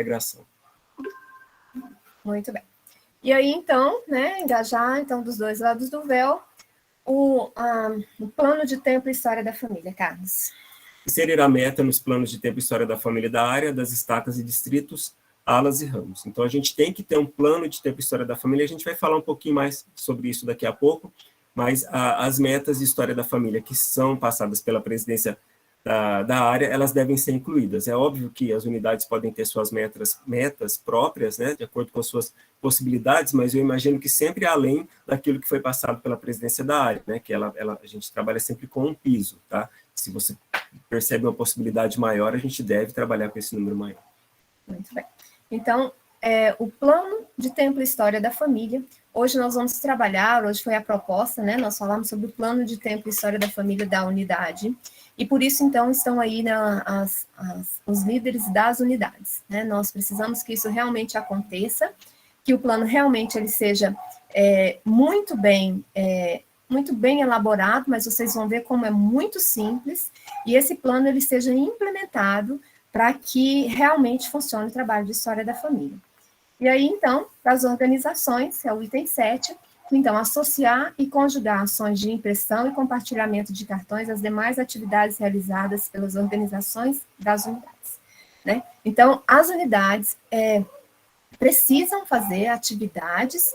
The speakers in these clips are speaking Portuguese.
integração. Muito bem. E aí, então, né, engajar, então, dos dois lados do véu, o plano de tempo e história da família, Carlos. Inserir a meta nos planos de tempo e história da família da área, das estacas e distritos, alas e ramos. Então, a gente tem que ter um plano de tempo e história da família, a gente vai falar um pouquinho mais sobre isso daqui a pouco, mas as metas de história da família que são passadas pela presidência da área, elas devem ser incluídas. É óbvio que as unidades podem ter suas metas próprias, né, de acordo com as suas possibilidades, mas eu imagino que sempre além daquilo que foi passado pela presidência da área, né, que a gente trabalha sempre com um piso, tá? Se você percebe uma possibilidade maior, a gente deve trabalhar com esse número maior. Muito bem. Então, o plano de tempo e história da família, hoje nós vamos trabalhar, hoje foi a proposta, né, nós falamos sobre o plano de tempo e história da família da unidade, e por isso, então, estão aí os líderes das unidades, né, nós precisamos que isso realmente aconteça, que o plano realmente ele seja muito bem elaborado, mas vocês vão ver como é muito simples, e esse plano ele seja implementado para que realmente funcione o trabalho de história da família. E aí, então, para as organizações, é o item 7, então, associar e conjugar ações de impressão e compartilhamento de cartões às demais atividades realizadas pelas organizações das unidades, né? Então, as unidades precisam fazer atividades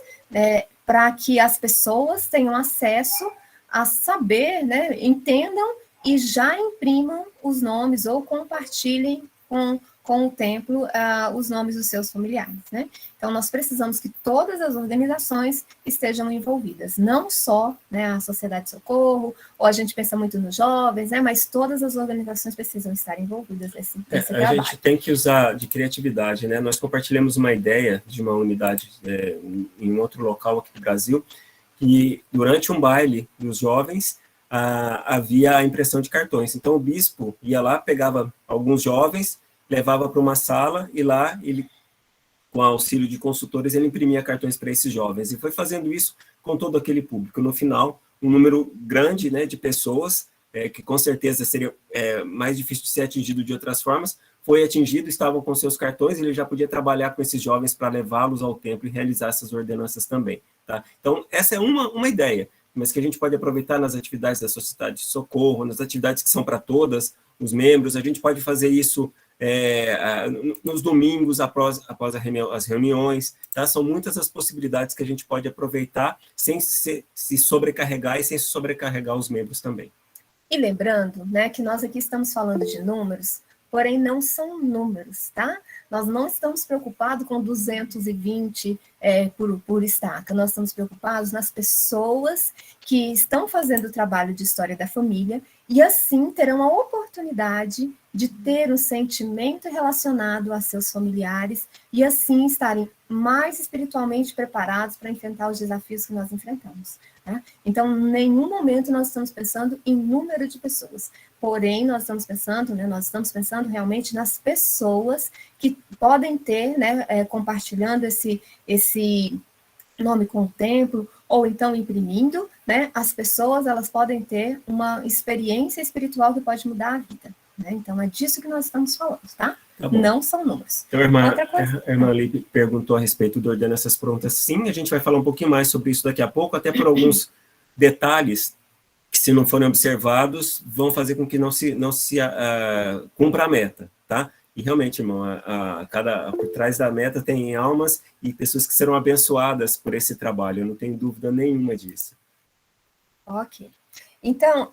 para que as pessoas tenham acesso a saber, né, entendam e já imprimam os nomes ou compartilhem com o templo os nomes dos seus familiares, né? Então, nós precisamos que todas as organizações estejam envolvidas, não só, né, a Sociedade de Socorro, ou a gente pensa muito nos jovens, né, mas todas as organizações precisam estar envolvidas nesse trabalho. A gente tem que usar de criatividade, né? Nós compartilhamos uma ideia de uma unidade em outro local aqui do Brasil, que durante um baile dos jovens, havia a impressão de cartões. Então, o bispo ia lá, pegava alguns jovens, levava para uma sala e lá ele, com auxílio de consultores, ele imprimia cartões para esses jovens e foi fazendo isso com todo aquele público. No final, um número grande, né, de pessoas, que com certeza seria mais difícil de ser atingido de outras formas, foi atingido, estavam com seus cartões, ele já podia trabalhar com esses jovens para levá-los ao templo e realizar essas ordenanças também. Tá? Então, essa é uma ideia, mas que a gente pode aproveitar nas atividades da Sociedade de Socorro, nas atividades que são para todas, os membros, a gente pode fazer isso nos domingos, após as reuniões, tá? São muitas as possibilidades que a gente pode aproveitar sem se sobrecarregar e sem sobrecarregar os membros também. E lembrando, né, que nós aqui estamos falando de números, porém não são números, tá? Nós não estamos preocupados com 220 por estaca, nós estamos preocupados nas pessoas que estão fazendo o trabalho de história da família e assim terão a oportunidade de ter um sentimento relacionado a seus familiares e assim estarem mais espiritualmente preparados para enfrentar os desafios que nós enfrentamos. Né? Então, em nenhum momento nós estamos pensando em número de pessoas, porém nós estamos pensando realmente nas pessoas que podem ter, né, compartilhando esse nome com o templo, ou então imprimindo, né, as pessoas elas podem ter uma experiência espiritual que pode mudar a vida. Né? Então, é disso que nós estamos falando, tá? Não são números. Então, a irmã Lipe perguntou a respeito do Ordenanças Prontas. Sim, a gente vai falar um pouquinho mais sobre isso daqui a pouco, até por alguns detalhes que, se não forem observados, vão fazer com que não se cumpra a meta, tá? E realmente, irmão, por trás da meta tem almas e pessoas que serão abençoadas por esse trabalho, eu não tenho dúvida nenhuma disso. Ok. Então,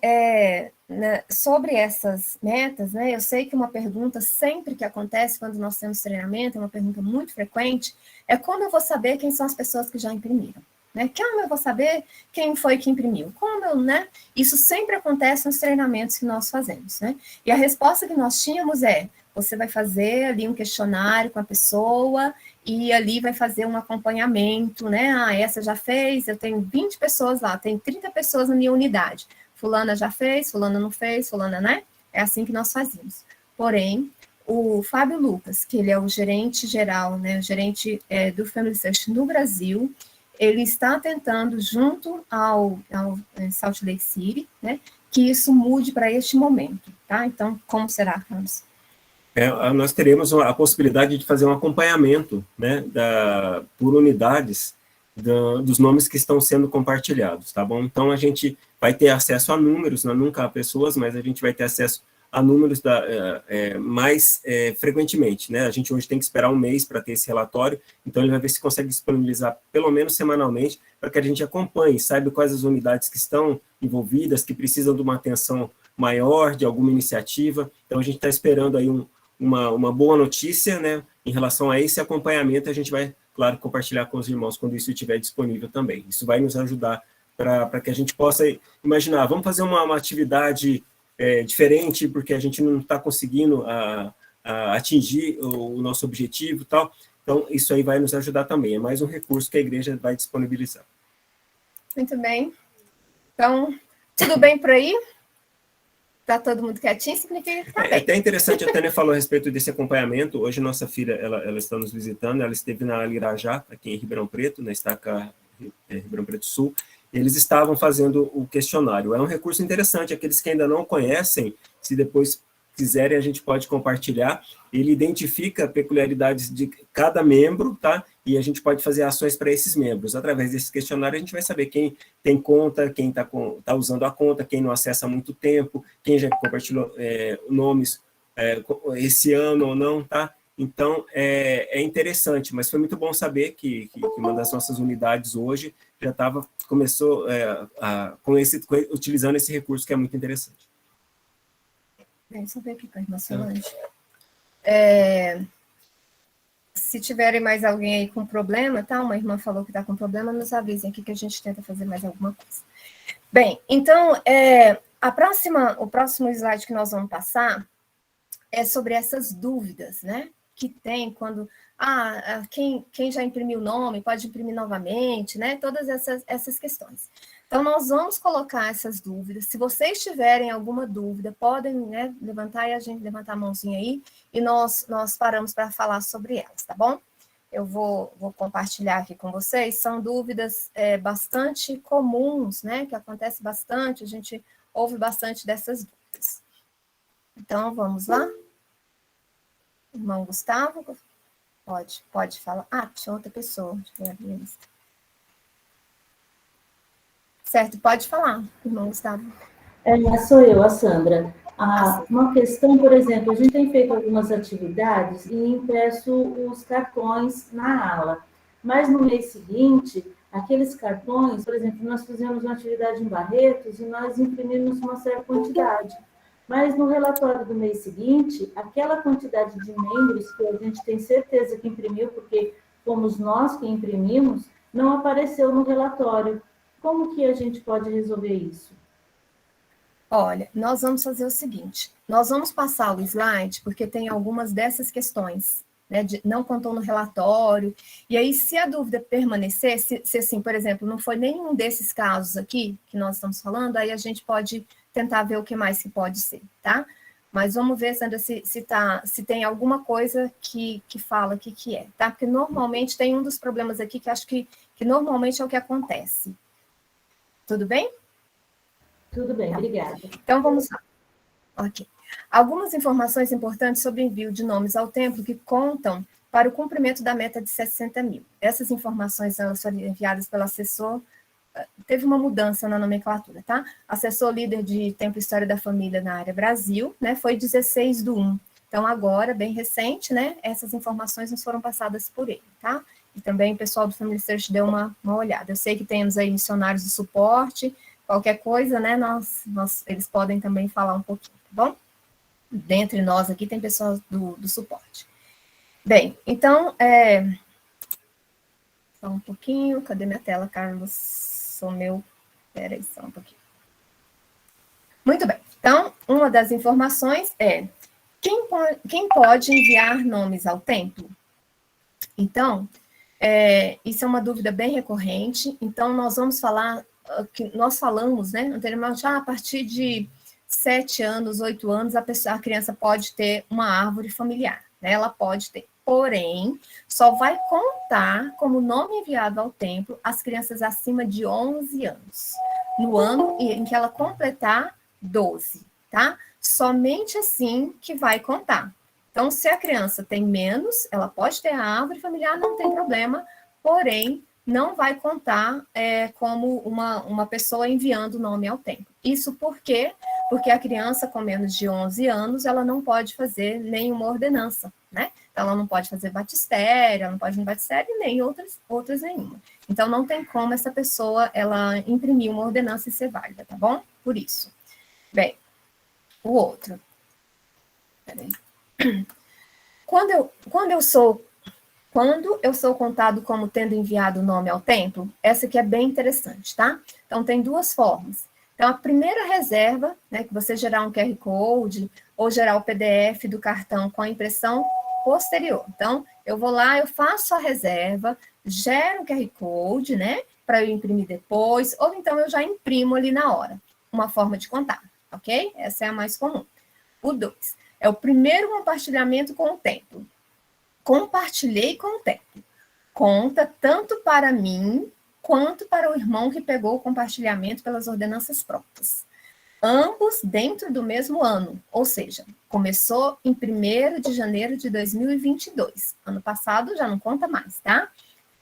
né, sobre essas metas, né, eu sei que uma pergunta sempre que acontece quando nós temos treinamento, é uma pergunta muito frequente, é como eu vou saber quem são as pessoas que já imprimiram? Né? Como eu vou saber quem foi que imprimiu? Né? Isso sempre acontece nos treinamentos que nós fazemos, né? E a resposta que nós tínhamos você vai fazer ali um questionário com a pessoa e ali vai fazer um acompanhamento, né? Essa já fez, eu tenho 20 pessoas lá, tem 30 pessoas na minha unidade. Fulana já fez, fulana não fez, fulana, né? É assim que nós fazemos. Porém, o Fábio Lucas, que ele é o gerente geral, né? O gerente do Family Search no Brasil, ele está tentando, junto ao Salt Lake City, né? Que isso mude para este momento, tá? Então, como será, Carlos? Nós teremos a possibilidade de fazer um acompanhamento, né, por unidades dos nomes que estão sendo compartilhados, tá bom? Então, a gente vai ter acesso a números, né, nunca a pessoas, mas a gente vai ter acesso a números mais frequentemente, né? A gente hoje tem que esperar um mês para ter esse relatório, então ele vai ver se consegue disponibilizar pelo menos semanalmente, para que a gente acompanhe, saiba quais as unidades que estão envolvidas, que precisam de uma atenção maior, de alguma iniciativa. Então, a gente está esperando aí uma boa notícia, né, em relação a esse acompanhamento. A gente vai, claro, compartilhar com os irmãos quando isso estiver disponível também. Isso vai nos ajudar para que a gente possa imaginar, vamos fazer uma atividade diferente, porque a gente não está conseguindo atingir o nosso objetivo e tal. Então, isso aí vai nos ajudar também. É mais um recurso que a igreja vai disponibilizar. Muito bem. Então, tudo bem por aí? Está todo mundo quietinho? Significa que tá bem. É até interessante, a Tânia falou a respeito desse acompanhamento. Hoje, nossa filha, ela está nos visitando, ela esteve na Alirajá, aqui em Ribeirão Preto, na estaca Ribeirão Preto Sul. Eles estavam fazendo o questionário. É um recurso interessante, aqueles que ainda não conhecem, se depois quiserem, a gente pode compartilhar. Ele identifica peculiaridades de cada membro, tá? E a gente pode fazer ações para esses membros. Através desse questionário, a gente vai saber quem tem conta, quem está usando a conta, quem não acessa há muito tempo, quem já compartilhou nomes esse ano ou não, tá? Então, é interessante, mas foi muito bom saber que uma das nossas unidades hoje já começou utilizando esse recurso, que é muito interessante. Deixa eu ver aqui com a irmã Solange. Se tiverem mais alguém aí com problema, tá? Uma irmã falou que está com problema, nos avisem aqui que a gente tenta fazer mais alguma coisa. Bem, então, o próximo slide que nós vamos passar é sobre essas dúvidas, né? Que tem quando, quem já imprimiu o nome pode imprimir novamente, né? Todas essas questões. Então, nós vamos colocar essas dúvidas. Se vocês tiverem alguma dúvida, podem, né, levantar a mãozinha aí, e nós paramos para falar sobre elas, tá bom? Eu vou compartilhar aqui com vocês. São dúvidas bastante comuns, né? Que acontece bastante, a gente ouve bastante dessas dúvidas. Então, vamos lá? Irmão Gustavo, pode falar. Tinha outra pessoa. Deixa eu abrir a lista. Certo, pode falar, irmão Gustavo. Sou eu, a Sandra. Uma questão, por exemplo, a gente tem feito algumas atividades e impresso os cartões na ala, mas no mês seguinte, aqueles cartões, por exemplo, nós fizemos uma atividade em Barretos e nós imprimimos uma certa quantidade, mas no relatório do mês seguinte, aquela quantidade de membros que a gente tem certeza que imprimiu, porque fomos nós que imprimimos, não apareceu no relatório. Como que a gente pode resolver isso? Olha, nós vamos fazer o seguinte, nós vamos passar o slide, porque tem algumas dessas questões, né, não contou no relatório, e aí se a dúvida permanecer, se assim, por exemplo, não foi nenhum desses casos aqui, que nós estamos falando, aí a gente pode tentar ver o que mais que pode ser, tá? Mas vamos ver, Sandra, se tem alguma coisa que fala o que é, tá? Porque normalmente tem um dos problemas aqui que acho que normalmente é o que acontece. Tudo bem? Tudo bem, obrigada. Então, vamos lá. Ok. Algumas informações importantes sobre o envio de nomes ao templo que contam para o cumprimento da meta de 60 mil. Essas informações elas foram enviadas pelo assessor, teve uma mudança na nomenclatura, tá? Assessor líder de Templo História da Família na área Brasil, né? Foi 16/1. Então, agora, bem recente, né? Essas informações nos foram passadas por ele, tá? E também o pessoal do Family Search deu uma olhada. Eu sei que temos aí missionários de suporte, qualquer coisa, né, eles podem também falar um pouquinho, tá bom? Dentre nós aqui tem pessoas do suporte. Bem, então, só um pouquinho, cadê minha tela, Carlos? Peraí, só um pouquinho. Muito bem, então, uma das informações é, quem pode enviar nomes ao templo? Então, isso é uma dúvida bem recorrente, então nós vamos falar, que nós falamos, né, anteriormente, a partir de 7 anos, 8 anos, a criança pode ter uma árvore familiar, né, ela pode ter, porém, só vai contar como nome enviado ao templo as crianças acima de 11 anos, no ano em que ela completar 12, tá? Somente assim que vai contar. Então, se a criança tem menos, ela pode ter a árvore familiar, não tem problema, porém, não vai contar como uma pessoa enviando o nome ao templo. Isso por quê? Porque a criança com menos de 11 anos, ela não pode fazer nenhuma ordenança, né? Então, ela não pode fazer batistério, ela não pode ir no batistério, nem outras nenhuma. Então, não tem como essa pessoa, ela imprimir uma ordenança e ser válida, tá bom? Por isso. Bem, o outro. Peraí. Quando eu sou contado como tendo enviado o nome ao templo, essa aqui é bem interessante, tá? Então, tem duas formas. Então, a primeira reserva, né, que você gerar um QR Code ou gerar o PDF do cartão com a impressão posterior. Então, eu vou lá, eu faço a reserva, gero um QR Code, né, para eu imprimir depois, ou então eu já imprimo ali na hora. Uma forma de contar, ok? Essa é a mais comum. O 2 é o primeiro compartilhamento com o templo. Compartilhei com o templo. Conta tanto para mim quanto para o irmão que pegou o compartilhamento pelas ordenanças prontas. Ambos dentro do mesmo ano, ou seja, começou em 1º de janeiro de 2022. Ano passado já não conta mais, tá?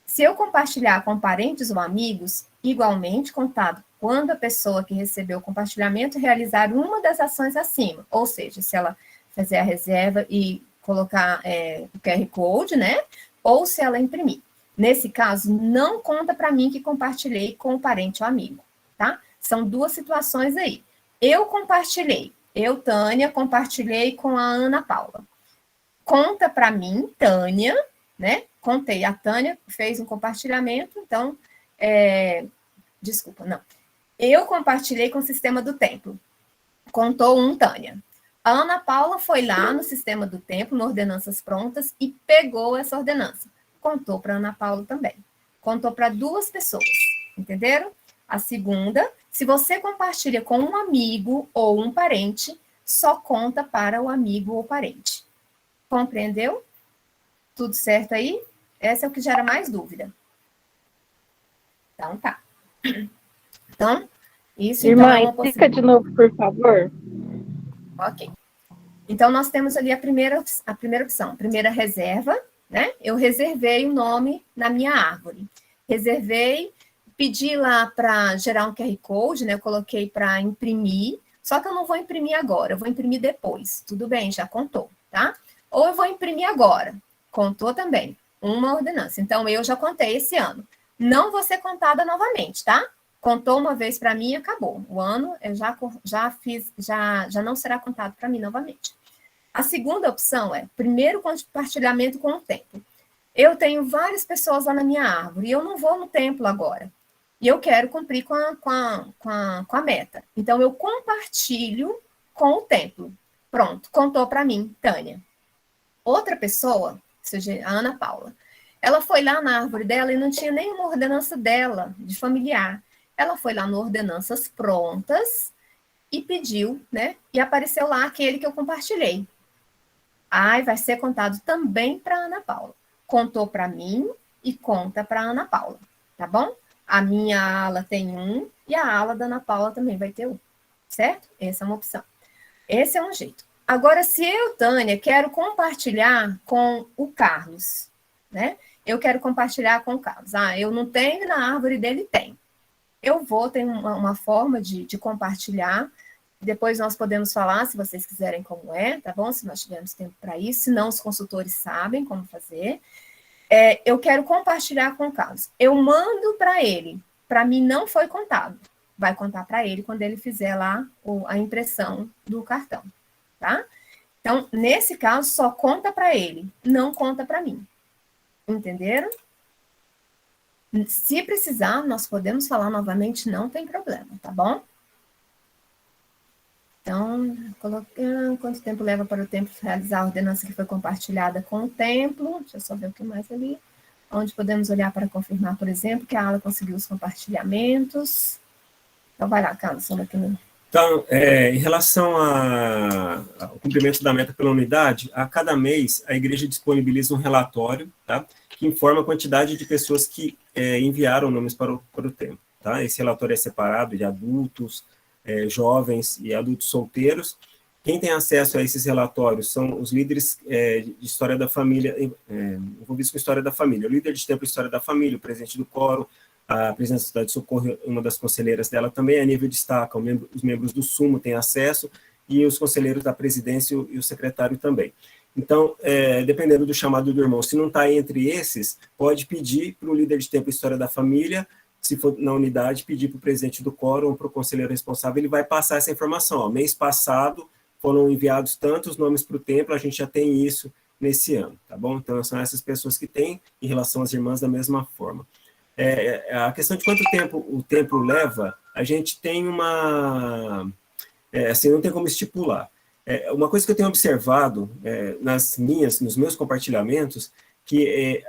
Se eu compartilhar com parentes ou amigos, igualmente contado quando a pessoa que recebeu o compartilhamento realizar uma das ações acima, ou seja, se ela fazer a reserva e colocar o QR Code, né? Ou se ela imprimir. Nesse caso, não conta para mim que compartilhei com o parente ou amigo, tá? São duas situações aí. Eu compartilhei, eu, Tânia, compartilhei com a Ana Paula. Conta para mim, Tânia, né? Contei, a Tânia fez um compartilhamento, então, desculpa, não. Eu compartilhei com o sistema do templo. Contou Tânia. A Ana Paula foi lá no sistema do templo, no Ordenanças Prontas, e pegou essa ordenança. Contou para a Ana Paula também. Contou para 2 pessoas, entenderam? A segunda, se você compartilha com um amigo ou um parente, só conta para o amigo ou parente. Compreendeu? Tudo certo aí? Esse é o que gera mais dúvida. Então, tá. Então, isso Irmã, então é uma explica de novo, por favor. Ok. Então, nós temos ali a primeira opção, primeira reserva, né? Eu reservei o nome na minha árvore. Reservei, pedi lá para gerar um QR Code, né? Eu coloquei para imprimir, só que eu não vou imprimir agora, eu vou imprimir depois. Tudo bem, já contou, tá? Ou eu vou imprimir agora, contou também, uma ordenança. Então, eu já contei esse ano. Não vou ser contada novamente, tá? Contou uma vez para mim e acabou. O ano eu já fiz, já não será contado para mim novamente. A segunda opção é, primeiro compartilhamento com o templo. Eu tenho várias pessoas lá na minha árvore e eu não vou no templo agora. E eu quero cumprir com a meta. Então, eu compartilho com o templo. Pronto, contou para mim, Tânia. Outra pessoa, seja a Ana Paula, ela foi lá na árvore dela e não tinha nenhuma ordenança dela, de familiar. Ela foi lá no Ordenanças Prontas e pediu, né? E apareceu lá aquele que eu compartilhei. Aí vai ser contado também para a Ana Paula. Contou para mim e conta para a Ana Paula, tá bom? A minha ala tem e a ala da Ana Paula também vai ter certo? Essa é uma opção. Esse é um jeito. Agora, se eu, Tânia, quero compartilhar com o Carlos, né? Eu quero compartilhar com o Carlos. Eu não tenho, na árvore dele tem. Eu vou ter uma forma de compartilhar. Depois nós podemos falar, se vocês quiserem, como é, tá bom? Se nós tivermos tempo para isso. Se não, os consultores sabem como fazer. Eu quero compartilhar com o Carlos. Eu mando para ele. Para mim, não foi contado. Vai contar para ele quando ele fizer lá a impressão do cartão, tá? Então, nesse caso, só conta para ele, não conta para mim. Entenderam? Se precisar, nós podemos falar novamente, não tem problema, tá bom? Então, quanto tempo leva para o templo realizar a ordenança que foi compartilhada com o templo? Deixa eu só ver o que mais ali. Onde podemos olhar para confirmar, por exemplo, que a ala conseguiu os compartilhamentos. Então, vai lá, Carlos, só aqui no... Então, em relação ao cumprimento da meta pela unidade, a cada mês a igreja disponibiliza um relatório, tá, que informa a quantidade de pessoas que enviaram nomes para o templo. Tá? Esse relatório é separado de adultos, jovens e adultos solteiros, Quem tem acesso a esses relatórios são os líderes de História da Família, envolvidos com História da Família, o líder de Templo História da Família, o presidente do Quórum, a presidente da Cidade de Socorro, uma das conselheiras dela também, a nível destaca, os membros do Sumo têm acesso, e os conselheiros da presidência e o secretário também. Então, dependendo do chamado do irmão, se não está entre esses, pode pedir para o líder de Templo História da Família, se for na unidade, pedir para o presidente do quórum ou para o conselheiro responsável, ele vai passar essa informação. Ó, mês passado foram enviados tantos nomes para o templo, a gente já tem isso nesse ano, tá bom? Então, são essas pessoas que têm em relação às irmãs da mesma forma. A questão de quanto tempo o templo leva, a gente tem uma... assim, não tem como estipular. Uma coisa que eu tenho observado nos meus compartilhamentos, que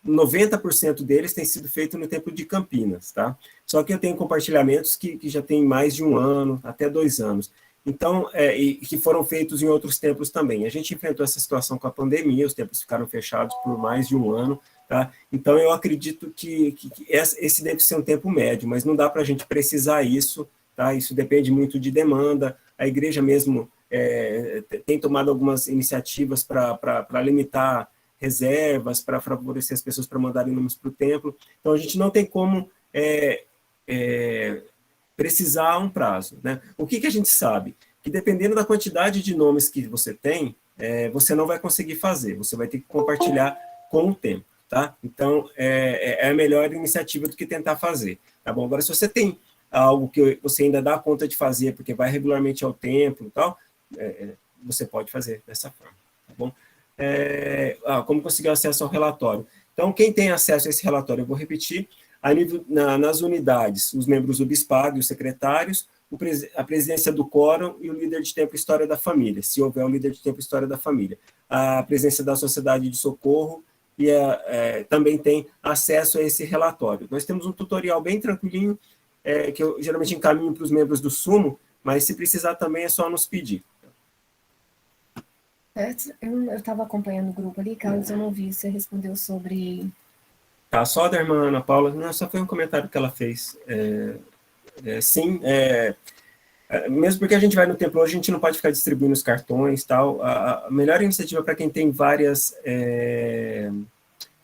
90% deles tem sido feito no templo de Campinas, tá? Só que eu tenho compartilhamentos que já tem mais de 1 ano, até 2 anos. Então, e que foram feitos em outros templos também. A gente enfrentou essa situação com a pandemia, os templos ficaram fechados por mais de 1 ano, tá? Então, eu acredito que esse deve ser um tempo médio, mas não dá para a gente precisar isso, tá? Isso depende muito de demanda. A igreja mesmo tem tomado algumas iniciativas para limitar reservas, para favorecer as pessoas para mandarem nomes para o templo. Então, a gente não tem como precisar um prazo, né? O que a gente sabe? Que dependendo da quantidade de nomes que você tem, você não vai conseguir fazer, você vai ter que compartilhar com o tempo, tá? Então, é a melhor iniciativa do que tentar fazer, tá bom? Agora, se você tem algo que você ainda dá conta de fazer, porque vai regularmente ao templo e tal, você pode fazer dessa forma, tá bom? Como conseguir acesso ao relatório? Então, quem tem acesso a esse relatório, eu vou repetir, nas unidades, os membros do bispado e os secretários, a presidência do quórum e o líder de tempo e história da família, se houver o líder de tempo e história da família. A presença da sociedade de socorro e também tem acesso a esse relatório. Nós temos um tutorial bem tranquilinho, que eu geralmente encaminho para os membros do Sumo, mas se precisar também é só nos pedir. Eu estava acompanhando o grupo ali, Carlos, eu não vi, você respondeu sobre... Tá, só da irmã Ana Paula, não, só foi um comentário que ela fez. Sim, mesmo porque a gente vai no templo hoje, a gente não pode ficar distribuindo os cartões e tal. A melhor iniciativa para quem tem várias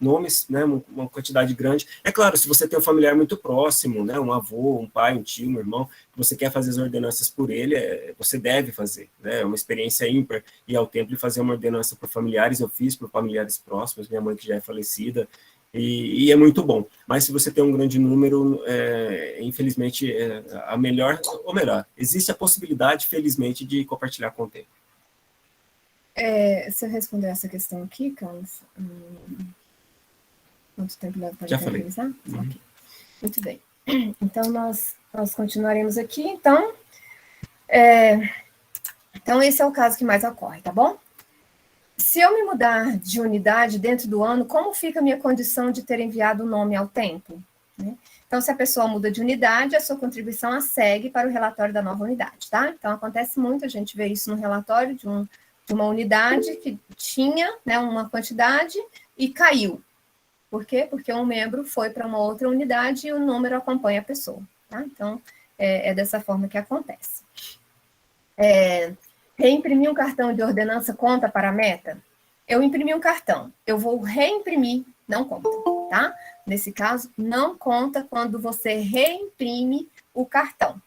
nomes, né, uma quantidade grande. É claro, se você tem um familiar muito próximo, né, um avô, um pai, um tio, um irmão, que você quer fazer as ordenanças por ele, você deve fazer, né, é uma experiência ímpar ir ao templo e fazer uma ordenança por familiares. Eu fiz por familiares próximos, minha mãe que já é falecida, e é muito bom. Mas se você tem um grande número, infelizmente, a melhor, ou melhor, existe a possibilidade, felizmente, de compartilhar com o tempo. Você respondeu essa questão aqui, Carlos? Quanto tempo leva para organizar? Okay. Muito bem. Então, nós continuaremos aqui. Então, esse é o caso que mais ocorre, tá bom? Se eu me mudar de unidade dentro do ano, como fica a minha condição de ter enviado o nome ao templo? Né? Então, se a pessoa muda de unidade, a sua contribuição a segue para o relatório da nova unidade, tá? Então, acontece muito, a gente vê isso no relatório de uma unidade que tinha, né, uma quantidade e caiu. Por quê? Porque um membro foi para uma outra unidade e o número acompanha a pessoa, tá? Então, é dessa forma que acontece. Reimprimir um cartão de ordenança conta para a meta? Eu imprimi um cartão, eu vou reimprimir, não conta, tá? Nesse caso, não conta quando você reimprime o cartão.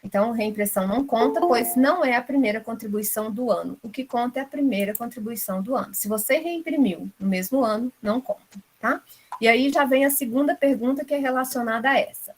Então, reimpressão não conta, pois não é a primeira contribuição do ano. O que conta é a primeira contribuição do ano. Se você reimprimiu no mesmo ano, não conta, tá? E aí já vem a segunda pergunta que é relacionada a essa.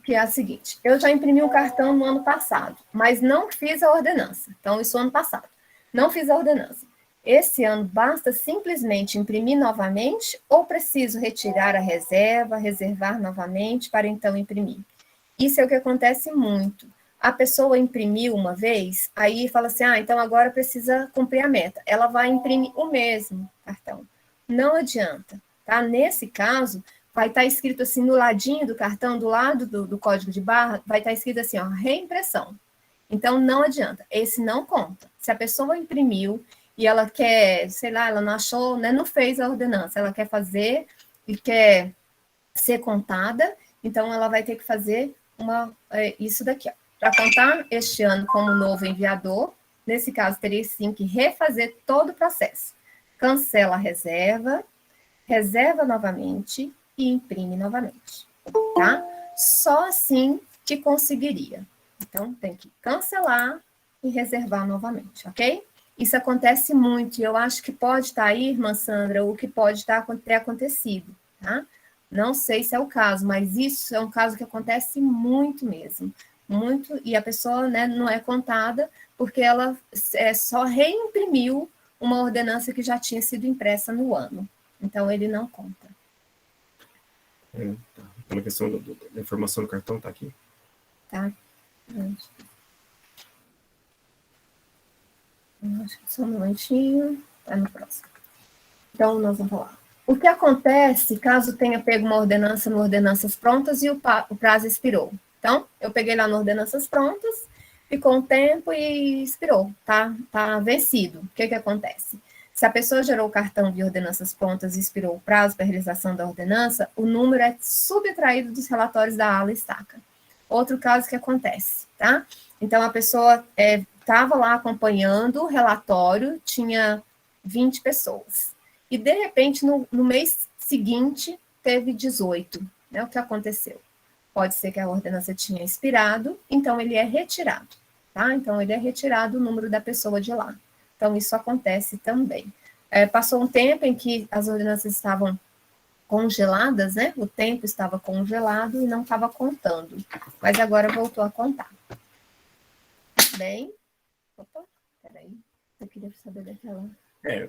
Que é a seguinte, eu já imprimi o cartão no ano passado, mas não fiz a ordenança. Então, isso ano passado. Não fiz a ordenança. Esse ano, basta simplesmente imprimir novamente ou preciso retirar a reserva, reservar novamente para então imprimir? Isso é o que acontece muito. A pessoa imprimiu uma vez, aí fala assim, então agora precisa cumprir a meta. Ela vai imprimir o mesmo cartão. Não adianta, tá? Nesse caso, vai estar escrito assim no ladinho do cartão, do lado do código de barra, vai estar escrito assim, reimpressão. Então, não adianta. Esse não conta. Se a pessoa imprimiu e ela quer, sei lá, ela não achou, né, não fez a ordenança, ela quer fazer e quer ser contada, então ela vai ter que fazer isso daqui. Para contar este ano como novo enviador, nesse caso, teria sim que refazer todo o processo. Cancela a reserva, reserva novamente e imprime novamente, tá? Só assim que conseguiria. Então, tem que cancelar e reservar novamente, ok? Isso acontece muito, e eu acho que pode estar aí, irmã Sandra, o que pode ter acontecido, tá? Não sei se é o caso, mas isso é um caso que acontece muito mesmo. Muito, e a pessoa, né, não é contada porque ela só reimprimiu uma ordenança que já tinha sido impressa no ano. Então, ele não conta. Tá. Uma questão da informação do cartão está aqui. Tá? Acho que só um momentinho. Tá no próximo. Então, nós vamos falar. O que acontece caso tenha pego uma ordenança no Ordenanças Prontas e o prazo expirou? Então, eu peguei lá no Ordenanças Prontas, ficou um tempo e expirou, tá vencido. O que acontece? Se a pessoa gerou o cartão de ordenanças prontas e expirou o prazo para a realização da ordenança, o número é subtraído dos relatórios da ala estaca. Outro caso que acontece, tá? Então, a pessoa estava lá acompanhando o relatório, tinha 20 pessoas. E, de repente, no mês seguinte, teve 18. Né? O que aconteceu? Pode ser que a ordenança tinha expirado, então ele é retirado, tá? Então, ele é retirado o número da pessoa de lá. Então, isso acontece também. Passou um tempo em que as ordenanças estavam congeladas, né? O tempo estava congelado e não estava contando. Mas agora voltou a contar. Bem, opa, peraí. Eu queria saber daquela...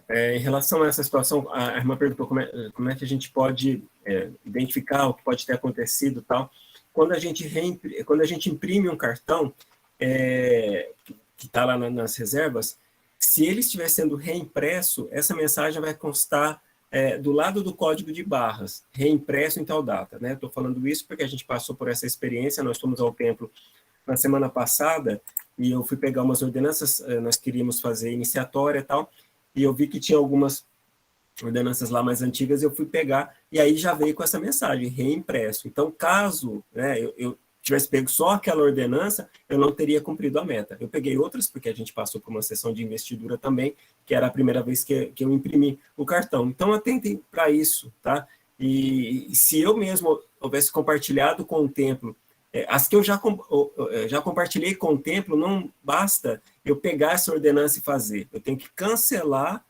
Em relação a essa situação, a irmã perguntou como é que a gente pode identificar o que pode ter acontecido e tal. Quando a gente imprime um cartão que está lá nas reservas, se ele estiver sendo reimpresso, essa mensagem vai constar do lado do código de barras, reimpresso em tal data. Estou falando isso porque a gente passou por essa experiência, nós fomos ao templo na semana passada e eu fui pegar umas ordenanças, nós queríamos fazer iniciatória e tal, e eu vi que tinha algumas ordenanças lá mais antigas, eu fui pegar, e aí já veio com essa mensagem, reimpresso. Então, caso eu tivesse pego só aquela ordenança, eu não teria cumprido a meta. Eu peguei outras, porque a gente passou por uma sessão de investidura também, que era a primeira vez que eu imprimi o cartão. Então, atentem para isso, tá? E se eu mesmo houvesse compartilhado com o templo, as que eu já compartilhei com o templo, não basta eu pegar essa ordenança e fazer. Eu tenho que cancelar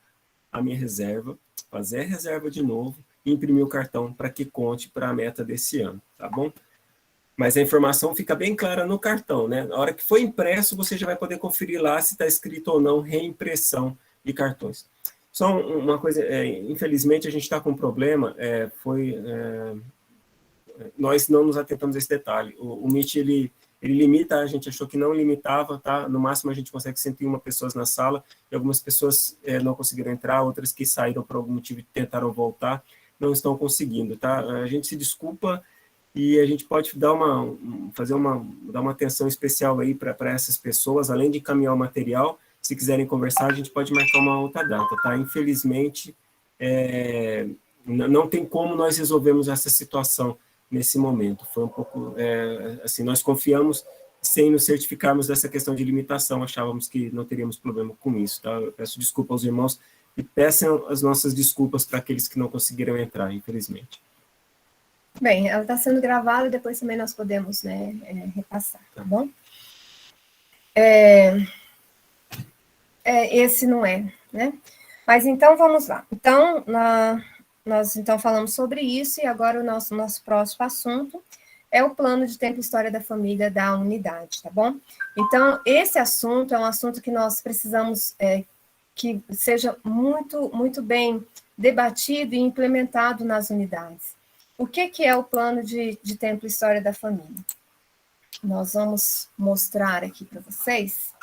a minha reserva, fazer a reserva de novo e imprimir o cartão para que conte para a meta desse ano, tá bom? Mas a informação fica bem clara no cartão, né? Na hora que for impresso, você já vai poder conferir lá se está escrito ou não reimpressão de cartões. Só uma coisa, infelizmente a gente está com um problema, nós não nos atentamos a esse detalhe. O Meet, ele limita, a gente achou que não limitava, tá? No máximo a gente consegue 101 pessoas na sala, e algumas pessoas não conseguiram entrar, outras que saíram por algum motivo e tentaram voltar, não estão conseguindo, tá? A gente se desculpa e a gente pode dar uma atenção especial aí para essas pessoas, além de encaminhar o material, se quiserem conversar, a gente pode marcar uma outra data, tá? Infelizmente, não tem como nós resolvermos essa situação nesse momento. Foi um pouco, assim, nós confiamos sem nos certificarmos dessa questão de limitação, achávamos que não teríamos problema com isso, tá? Eu peço desculpa aos irmãos e peçam as nossas desculpas para aqueles que não conseguiram entrar, infelizmente. Bem, ela está sendo gravada e depois também nós podemos, né, repassar, tá bom? Esse não é, né? Mas então, vamos lá. Então, nós então falamos sobre isso, e agora o nosso próximo assunto é o plano de tempo e história da família da unidade, tá bom? Então, esse assunto é um assunto que nós precisamos que seja muito, muito bem debatido e implementado nas unidades. O que é o plano de tempo e história da família? Nós vamos mostrar aqui para vocês.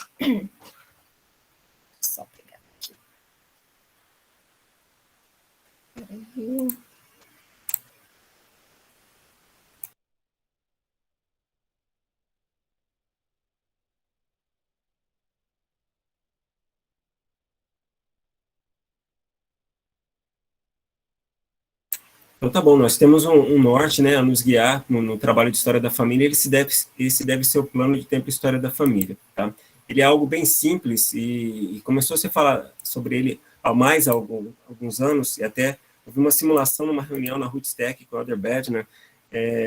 Só pegar aqui. Peraí. Então tá bom, nós temos um norte, né, a nos guiar no trabalho de história da família. Esse deve ser o plano de tempo História da Família, tá? Ele é algo bem simples e começou a se falar sobre ele há alguns anos, e até houve uma simulação numa reunião na Roots Tech com o Elder Bednar,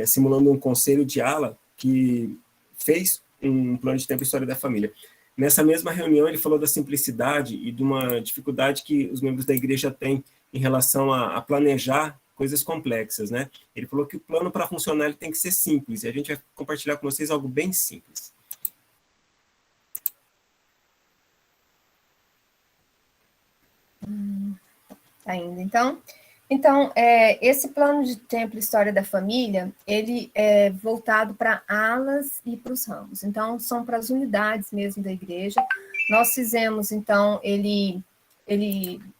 simulando um conselho de ala que fez um plano de tempo História da Família. Nessa mesma reunião, ele falou da simplicidade e de uma dificuldade que os membros da igreja têm em relação a planejar coisas complexas, né? Ele falou que o plano para funcionar ele tem que ser simples, e a gente vai compartilhar com vocês algo bem simples. Ainda. Então, esse plano de tempo História da Família, ele é voltado para alas e para os ramos. Então, são para as unidades mesmo da igreja. Nós fizemos, então, ele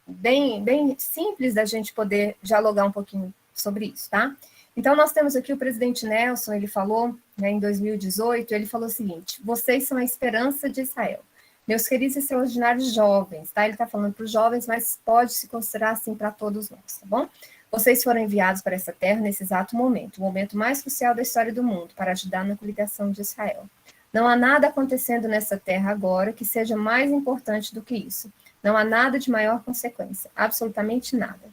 bem simples da gente poder dialogar um pouquinho sobre isso, tá? Então, nós temos aqui o presidente Nelson, ele falou, né, em 2018, ele falou o seguinte: vocês são a esperança de Israel. Meus queridos e extraordinários jovens, tá? Ele está falando para os jovens, mas pode se considerar assim para todos nós, tá bom? Vocês foram enviados para essa terra nesse exato momento, o momento mais crucial da história do mundo, para ajudar na coligação de Israel. Não há nada acontecendo nessa terra agora que seja mais importante do que isso. Não há nada de maior consequência, absolutamente nada.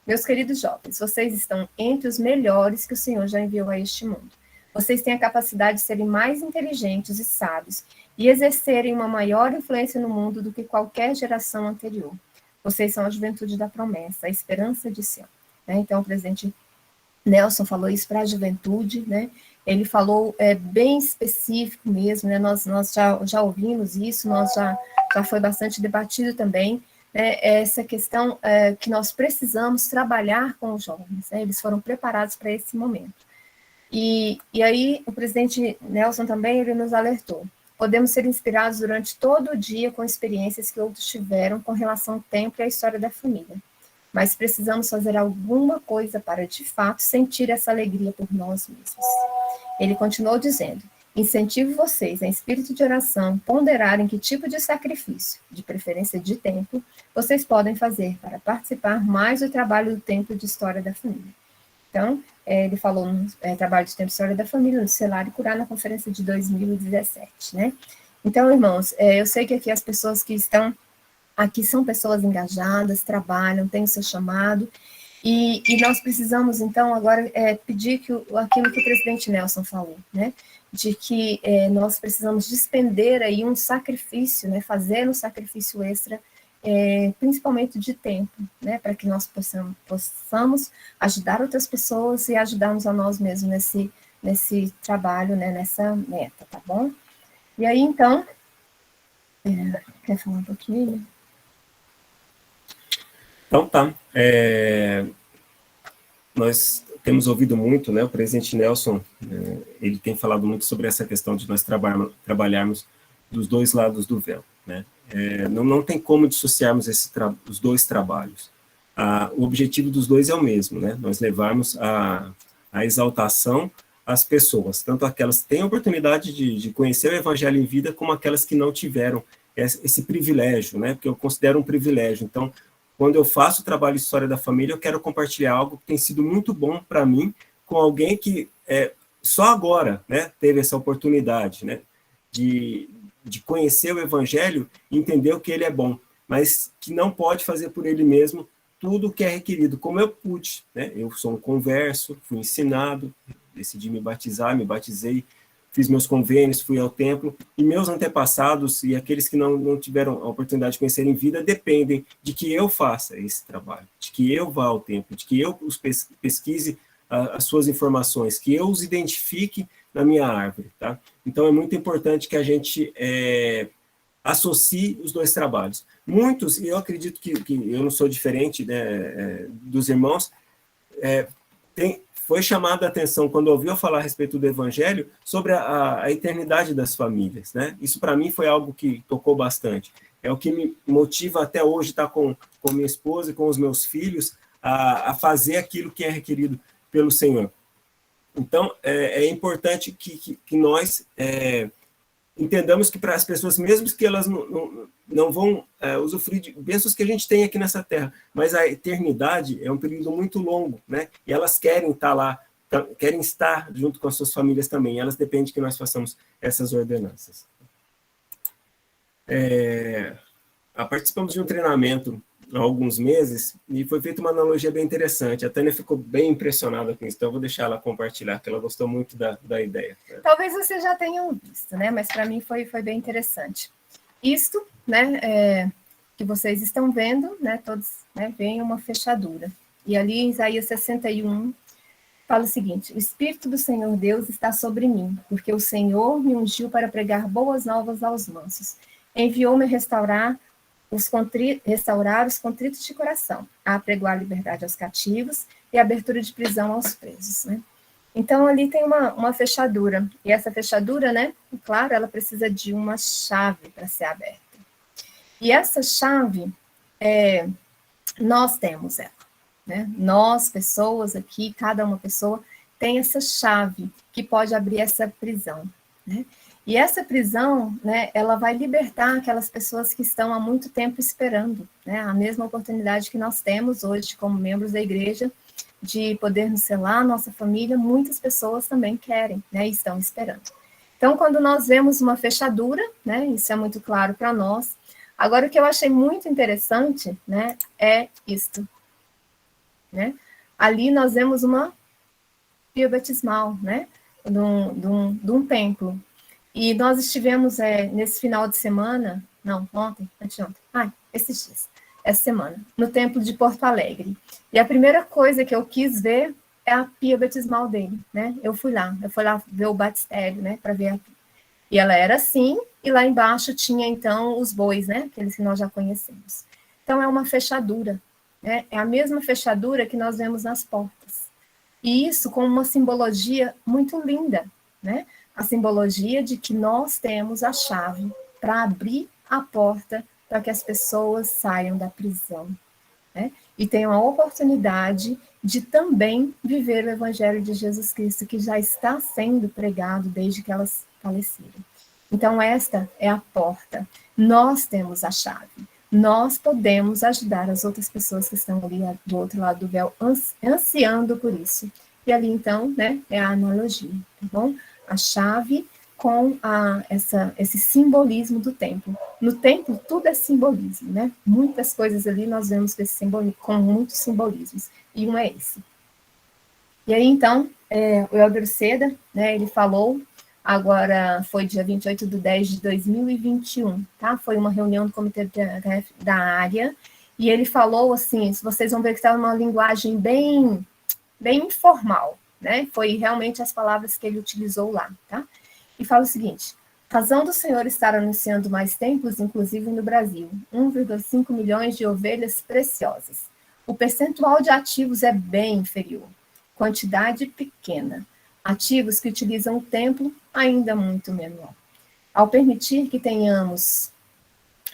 Meus queridos jovens, vocês estão entre os melhores que o Senhor já enviou a este mundo. Vocês têm a capacidade de serem mais inteligentes e sábios e exercerem uma maior influência no mundo do que qualquer geração anterior. Vocês são a juventude da promessa, a esperança de Sião. Né? Então, o presidente Nelson falou isso para a juventude, né? Ele falou bem específico mesmo, né? Nós já ouvimos isso, já foi bastante debatido também, né? Essa questão que nós precisamos trabalhar com os jovens, né? Eles foram preparados para esse momento. E aí, o presidente Nelson também, ele nos alertou. Podemos ser inspirados durante todo o dia com experiências que outros tiveram com relação ao tempo e à história da família. Mas precisamos fazer alguma coisa para, de fato, sentir essa alegria por nós mesmos. Ele continuou dizendo: incentivo vocês, em espírito de oração, ponderarem que tipo de sacrifício, de preferência de tempo, vocês podem fazer para participar mais do trabalho do tempo de história da família. Então, ele falou no trabalho de tempo de história da família, no Selar e Curar, na conferência de 2017, né? Então, irmãos, eu sei que aqui as pessoas que estão aqui são pessoas engajadas, trabalham, têm o seu chamado, e nós precisamos, então, agora pedir aquilo que o presidente Nelson falou, né? De que nós precisamos despender aí um sacrifício, né? Fazer um sacrifício extra, principalmente de tempo, né? Para que nós possamos ajudar outras pessoas e ajudarmos a nós mesmos nesse trabalho, né? Nessa meta, tá bom? E aí, então, quer falar um pouquinho? Então tá, nós temos ouvido muito, né, o presidente Nelson, ele tem falado muito sobre essa questão de nós trabalharmos dos dois lados do véu, né? Não tem como dissociarmos os dois trabalhos. O objetivo dos dois é o mesmo, né? Nós levarmos a exaltação às pessoas, tanto aquelas que têm a oportunidade de conhecer o Evangelho em vida, como aquelas que não tiveram esse privilégio, né? Porque eu considero um privilégio. Então, quando eu faço o trabalho de história da família, eu quero compartilhar algo que tem sido muito bom para mim, com alguém que só agora, né, teve essa oportunidade, né, de conhecer o Evangelho e entender o que ele é bom, mas que não pode fazer por ele mesmo tudo o que é requerido, como eu pude, né? Eu sou um converso, fui ensinado, decidi me batizar, me batizei, fiz meus convênios, fui ao templo, e meus antepassados e aqueles que não tiveram a oportunidade de conhecer em vida dependem de que eu faça esse trabalho, de que eu vá ao templo, de que eu os pesquise as suas informações, que eu os identifique na minha árvore, tá? Então, é muito importante que a gente associe os dois trabalhos. Muitos, e eu acredito que eu não sou diferente, né, dos irmãos, foi chamada a atenção, quando ouviu falar a respeito do Evangelho, sobre a eternidade das famílias, né? Isso, para mim, foi algo que tocou bastante. É o que me motiva até hoje estar com minha esposa e com os meus filhos a fazer aquilo que é requerido pelo Senhor. Então, é importante que nós entendamos que para as pessoas, mesmo que elas não vão usufruir de bênçãos que a gente tem aqui nessa terra, mas a eternidade é um período muito longo, né? E elas querem estar lá, querem estar junto com as suas famílias também. Elas dependem que nós façamos essas ordenanças. Participamos de um treinamento há alguns meses e foi feita uma analogia bem interessante. A Tânia ficou bem impressionada com isso, então eu vou deixar ela compartilhar, porque ela gostou muito da ideia. Talvez vocês já tenham visto, né? Mas para mim foi bem interessante. Isto, né, que vocês estão vendo, né, todos, né, veem uma fechadura. E ali em Isaías 61, fala o seguinte: o Espírito do Senhor Deus está sobre mim, porque o Senhor me ungiu para pregar boas novas aos mansos. Enviou-me a restaurar os contritos de coração, a apregoar a liberdade aos cativos e a abertura de prisão aos presos, né? Então, ali tem uma fechadura, e essa fechadura, né, claro, ela precisa de uma chave para ser aberta. E essa chave, nós temos ela, né? Nós, pessoas aqui, cada uma pessoa, tem essa chave que pode abrir essa prisão, né? E essa prisão, né, ela vai libertar aquelas pessoas que estão há muito tempo esperando, né, a mesma oportunidade que nós temos hoje como membros da igreja, de poder nos selar a nossa família, muitas pessoas também querem, né, e estão esperando. Então, quando nós vemos uma fechadura, né, isso é muito claro para nós. Agora, o que eu achei muito interessante, né, é isto, né? Ali nós vemos uma pia batismal, né, de um templo. E nós estivemos nesse final de semana, não, anteontem, esses dias, essa semana, no templo de Porto Alegre. E a primeira coisa que eu quis ver é a pia batismal dele, né? Eu fui lá ver o batistério, né, para ver a pia. E ela era assim, e lá embaixo tinha, então, os bois, né, aqueles que nós já conhecemos. Então, é uma fechadura, né? É a mesma fechadura que nós vemos nas portas. E isso com uma simbologia muito linda, né? A simbologia de que nós temos a chave para abrir a porta para que as pessoas saiam da prisão, né? E tenham a oportunidade de também viver o Evangelho de Jesus Cristo, que já está sendo pregado desde que elas faleceram. Então, esta é a porta. Nós temos a chave. Nós podemos ajudar as outras pessoas que estão ali do outro lado do véu, ansiando por isso. E ali, então, né, é a analogia, tá bom? A chave com esse simbolismo do templo. No templo, tudo é simbolismo, né? Muitas coisas ali nós vemos com muitos simbolismos. E um é esse. E aí, então, o Elder Seda, né, ele falou, agora foi dia 28/10/2021, tá? Foi uma reunião do comitê da área, e ele falou assim, vocês vão ver que está uma linguagem bem informal, né? Foi realmente as palavras que ele utilizou lá, tá? E fala o seguinte: razão do Senhor estar anunciando mais templos, inclusive no Brasil, 1,5 milhões de ovelhas preciosas. O percentual de ativos é bem inferior, quantidade pequena. Ativos que utilizam o templo, ainda muito menor. Ao permitir que tenhamos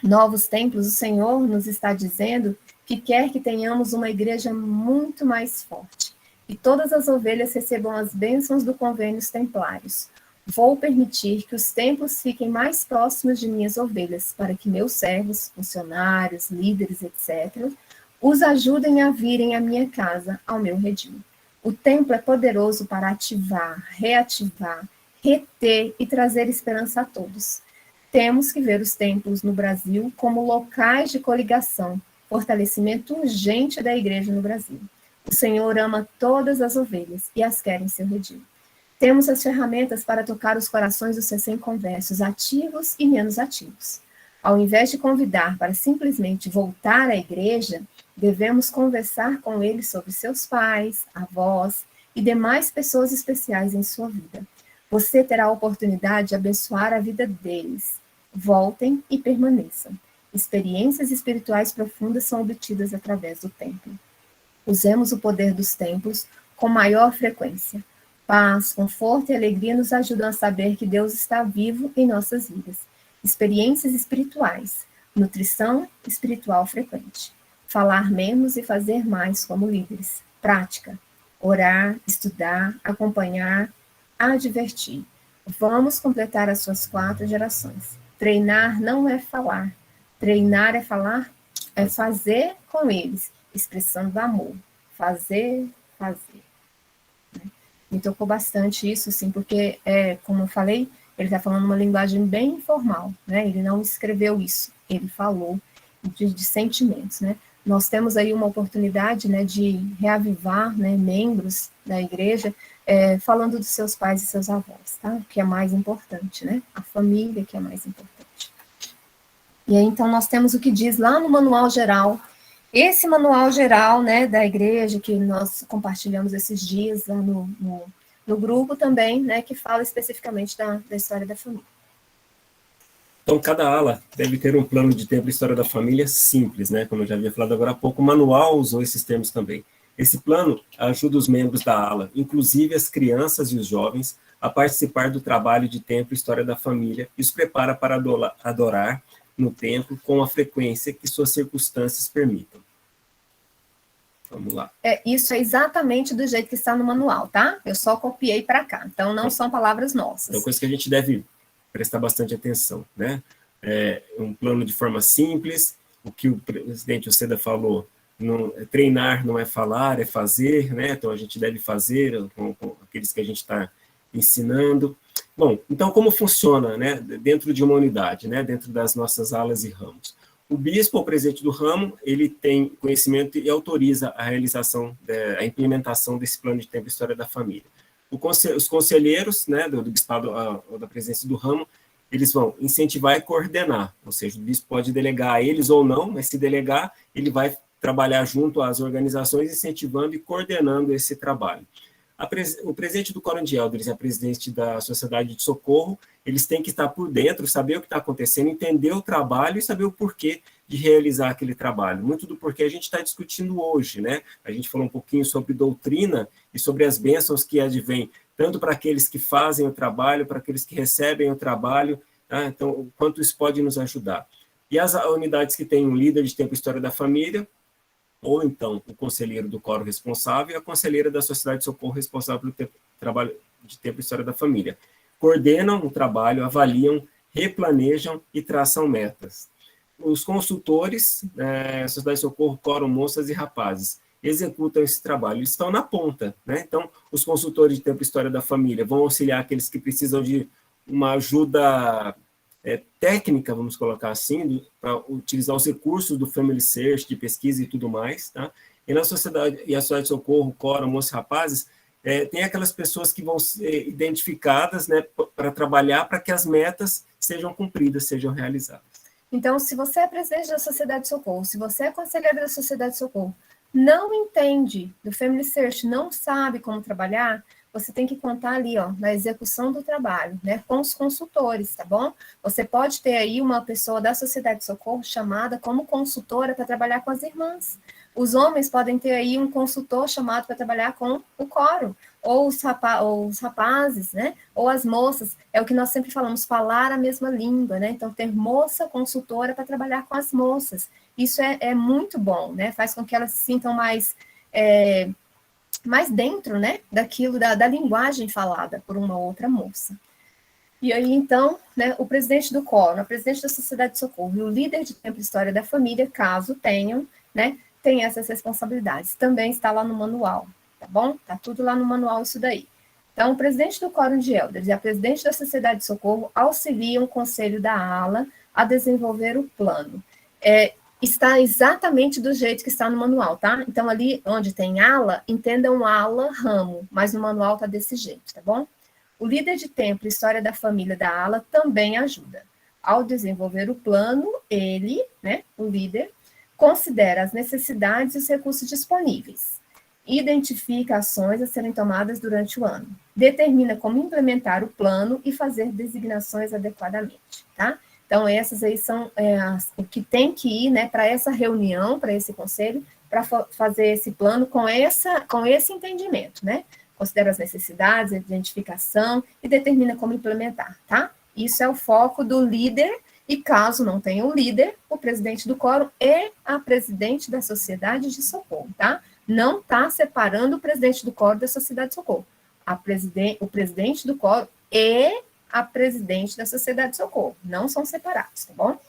novos templos, o Senhor nos está dizendo que quer que tenhamos uma igreja muito mais forte, e todas as ovelhas recebam as bênçãos do convênios templários. Vou permitir que os templos fiquem mais próximos de minhas ovelhas, para que meus servos, funcionários, líderes, etc., os ajudem a virem à minha casa, ao meu redil. O templo é poderoso para ativar, reativar, reter e trazer esperança a todos. Temos que ver os templos no Brasil como locais de coligação, fortalecimento urgente da igreja no Brasil. O Senhor ama todas as ovelhas e as quer em seu redil. Temos as ferramentas para tocar os corações dos recém-conversos, ativos e menos ativos. Ao invés de convidar para simplesmente voltar à igreja, devemos conversar com eles sobre seus pais, avós e demais pessoas especiais em sua vida. Você terá a oportunidade de abençoar a vida deles. Voltem e permaneçam. Experiências espirituais profundas são obtidas através do templo. Usemos o poder dos templos com maior frequência. Paz, conforto e alegria nos ajudam a saber que Deus está vivo em nossas vidas. Experiências espirituais, nutrição espiritual frequente. Falar menos e fazer mais como líderes. Prática. Orar, estudar, acompanhar, advertir. Vamos completar as suas 4 gerações. Treinar não é falar. Treinar é falar, é fazer com eles, expressando amor. Fazer. Me tocou bastante isso, sim, porque, como eu falei, ele está falando uma linguagem bem informal, né? Ele não escreveu isso, ele falou de sentimentos, né? Nós temos aí uma oportunidade, né, de reavivar, né, membros da igreja, falando dos seus pais e seus avós, tá? Que é mais importante, né? A família que é mais importante. E aí, então, nós temos o que diz lá no manual geral. Esse manual geral, né, da igreja, que nós compartilhamos esses dias lá no grupo também, né, que fala especificamente da história da família. Então, cada ala deve ter um plano de tempo e história da família simples, né? Como eu já havia falado agora há pouco, o manual usou esses termos também. Esse plano ajuda os membros da ala, inclusive as crianças e os jovens, a participar do trabalho de tempo e história da família e os prepara para adorar no templo com a frequência que suas circunstâncias permitam. Vamos lá. Isso é exatamente do jeito que está no manual, tá? Eu só copiei para cá, então não são palavras nossas. Então, coisa que a gente deve prestar bastante atenção, né? Um plano de forma simples, o que o presidente Oceda falou, treinar não é falar, é fazer, né? Então, a gente deve fazer com aqueles que a gente está ensinando. Bom, então, como funciona, né, dentro de uma unidade, né, dentro das nossas alas e ramos? O bispo, o presidente do ramo, ele tem conhecimento e autoriza a realização, a implementação desse plano de tempo e história da família. Os conselheiros, né, do bispado ou da presidência do ramo, eles vão incentivar e coordenar, ou seja, o bispo pode delegar a eles ou não, mas se delegar, ele vai trabalhar junto às organizações, incentivando e coordenando esse trabalho. O presidente do Quórum de Elders e a presidente da Sociedade de Socorro, eles têm que estar por dentro, saber o que está acontecendo, entender o trabalho e saber o porquê de realizar aquele trabalho. Muito do porquê a gente está discutindo hoje, né? A gente falou um pouquinho sobre doutrina e sobre as bênçãos que advêm, tanto para aqueles que fazem o trabalho, para aqueles que recebem o trabalho, tá? Então, o quanto isso pode nos ajudar. E as unidades que têm um líder de tempo e história da família, ou então o conselheiro do quórum responsável e a conselheira da Sociedade de Socorro responsável pelo trabalho de tempo e história da família. Coordenam o trabalho, avaliam, replanejam e traçam metas. Os consultores, Sociedade de Socorro, quórum, moças e rapazes, executam esse trabalho, eles estão na ponta, né? Então, os consultores de tempo e história da família vão auxiliar aqueles que precisam de uma ajuda técnica, vamos colocar assim, para utilizar os recursos do Family Search, de pesquisa e tudo mais, tá? E na sociedade, e a Sociedade de Socorro, quórum, moças e rapazes, tem aquelas pessoas que vão ser identificadas, né, para trabalhar para que as metas sejam cumpridas, sejam realizadas. Então, se você é presidente da Sociedade de Socorro, se você é conselheiro da Sociedade de Socorro, não entende do Family Search, não sabe como trabalhar, você tem que contar ali, ó, na execução do trabalho, né, com os consultores, tá bom? Você pode ter aí uma pessoa da Sociedade de Socorro chamada como consultora para trabalhar com as irmãs. Os homens podem ter aí um consultor chamado para trabalhar com o quórum, ou os rapazes, né, ou as moças, é o que nós sempre falamos, falar a mesma língua, né, então ter moça consultora para trabalhar com as moças, isso é muito bom, né, faz com que elas se sintam mais dentro, né, daquilo, da linguagem falada por uma outra moça. E aí, então, né, o presidente do quórum, a presidente da Sociedade de Socorro e o líder de tempo e história da família, caso tenham, né, tem essas responsabilidades. Também está lá no manual, tá bom? Tá tudo lá no manual isso daí. Então, o presidente do quórum de elders e a presidente da Sociedade de Socorro auxiliam o conselho da ala a desenvolver o plano. Está exatamente do jeito que está no manual, tá? Então, ali onde tem ala, entendam ala, ramo, mas no manual está desse jeito, tá bom? O líder de tempo e história da família da ala também ajuda. Ao desenvolver o plano, ele, né, o líder, considera as necessidades e os recursos disponíveis, identifica ações a serem tomadas durante o ano, determina como implementar o plano e fazer designações adequadamente, tá? Então, essas aí são o que tem que ir, né, para essa reunião, para esse conselho, para fazer esse plano com esse entendimento, né? Considera as necessidades, a identificação e determina como implementar, tá? Isso é o foco do líder. E caso não tenha um líder, o presidente do quórum é a presidente da Sociedade de Socorro, tá? Não está separando o presidente do quórum da Sociedade de Socorro. O presidente do quórum é a presidente da Sociedade de Socorro. Não são separados, tá bom?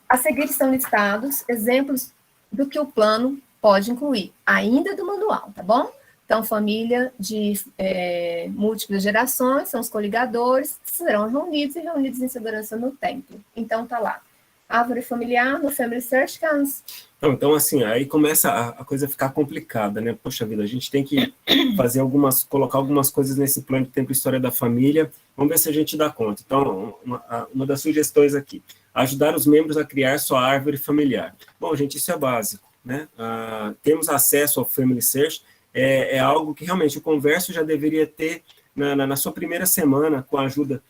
A seguir estão listados exemplos do que o plano pode incluir, ainda do manual, tá bom? Então, família de múltiplas gerações, são os coligadores, serão reunidos e reunidos em segurança no templo. Então, tá lá. Árvore familiar no Family Search Cans. Então, assim, aí começa a coisa a ficar complicada, né? Poxa vida, a gente tem que fazer colocar algumas coisas nesse plano de tempo e história da família. Vamos ver se a gente dá conta. Então, uma das sugestões aqui, ajudar os membros a criar sua árvore familiar. Bom, gente, isso é básico, né? Temos acesso ao Family Search, é algo que realmente o Converso já deveria ter na sua primeira semana, com a ajuda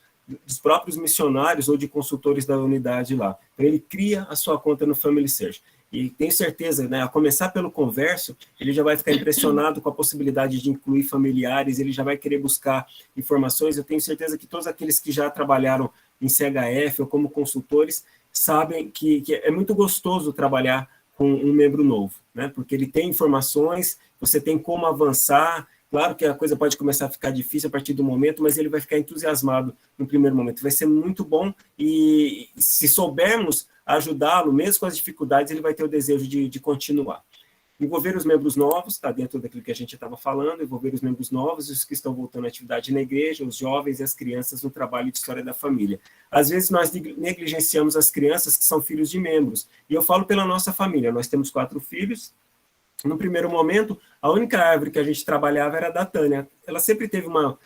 dos próprios missionários ou de consultores da unidade lá. Então, ele cria a sua conta no Family Search. E tenho certeza, né, a começar pelo Converso, ele já vai ficar impressionado com a possibilidade de incluir familiares, ele já vai querer buscar informações. Eu tenho certeza que todos aqueles que já trabalharam em CHF ou como consultores sabem que é muito gostoso trabalhar com um membro novo, né, porque ele tem informações, você tem como avançar. Claro que a coisa pode começar a ficar difícil a partir do momento, mas ele vai ficar entusiasmado no primeiro momento. Vai ser muito bom e se soubermos ajudá-lo, mesmo com as dificuldades, ele vai ter o desejo de continuar. Envolver os membros novos, está dentro daquilo que a gente estava falando, envolver os membros novos, os que estão voltando à atividade na igreja, os jovens e as crianças no trabalho de história da família. Às vezes nós negligenciamos as crianças que são filhos de membros, e eu falo pela nossa família, nós temos 4 filhos. No primeiro momento, a única árvore que a gente trabalhava era a da Tânia. Ela sempre teve um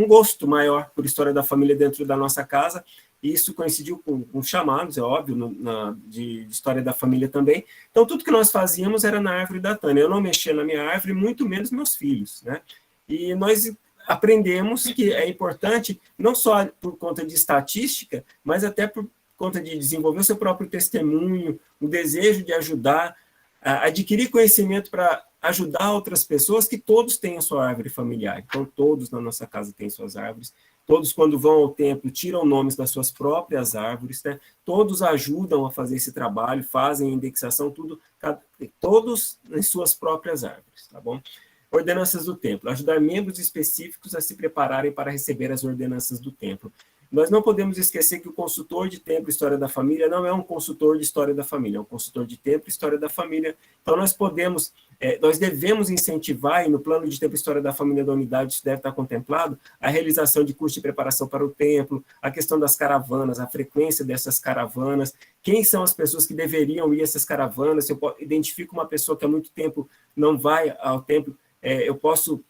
gosto maior por história da família dentro da nossa casa, e isso coincidiu com chamados, é óbvio, de história da família também. Então, tudo que nós fazíamos era na árvore da Tânia. Eu não mexia na minha árvore, muito menos meus filhos, né? E nós aprendemos que é importante, não só por conta de estatística, mas até por conta de desenvolver o seu próprio testemunho, o desejo de ajudar, adquirir conhecimento para ajudar outras pessoas, que todos têm a sua árvore familiar. Então, todos na nossa casa têm suas árvores, todos, quando vão ao templo, tiram nomes das suas próprias árvores, né? Todos ajudam a fazer esse trabalho, fazem indexação, tudo, todos nas suas próprias árvores, tá bom? Ordenanças do templo, ajudar membros específicos a se prepararem para receber as ordenanças do templo. Nós não podemos esquecer que o consultor de templo e história da família não é um consultor de história da família, é um consultor de templo e história da família. Então, nós devemos incentivar, e no plano de templo e história da família da unidade isso deve estar contemplado, a realização de curso de preparação para o templo, a questão das caravanas, a frequência dessas caravanas, quem são as pessoas que deveriam ir a essas caravanas. Se eu identifico uma pessoa que há muito tempo não vai ao templo, eu posso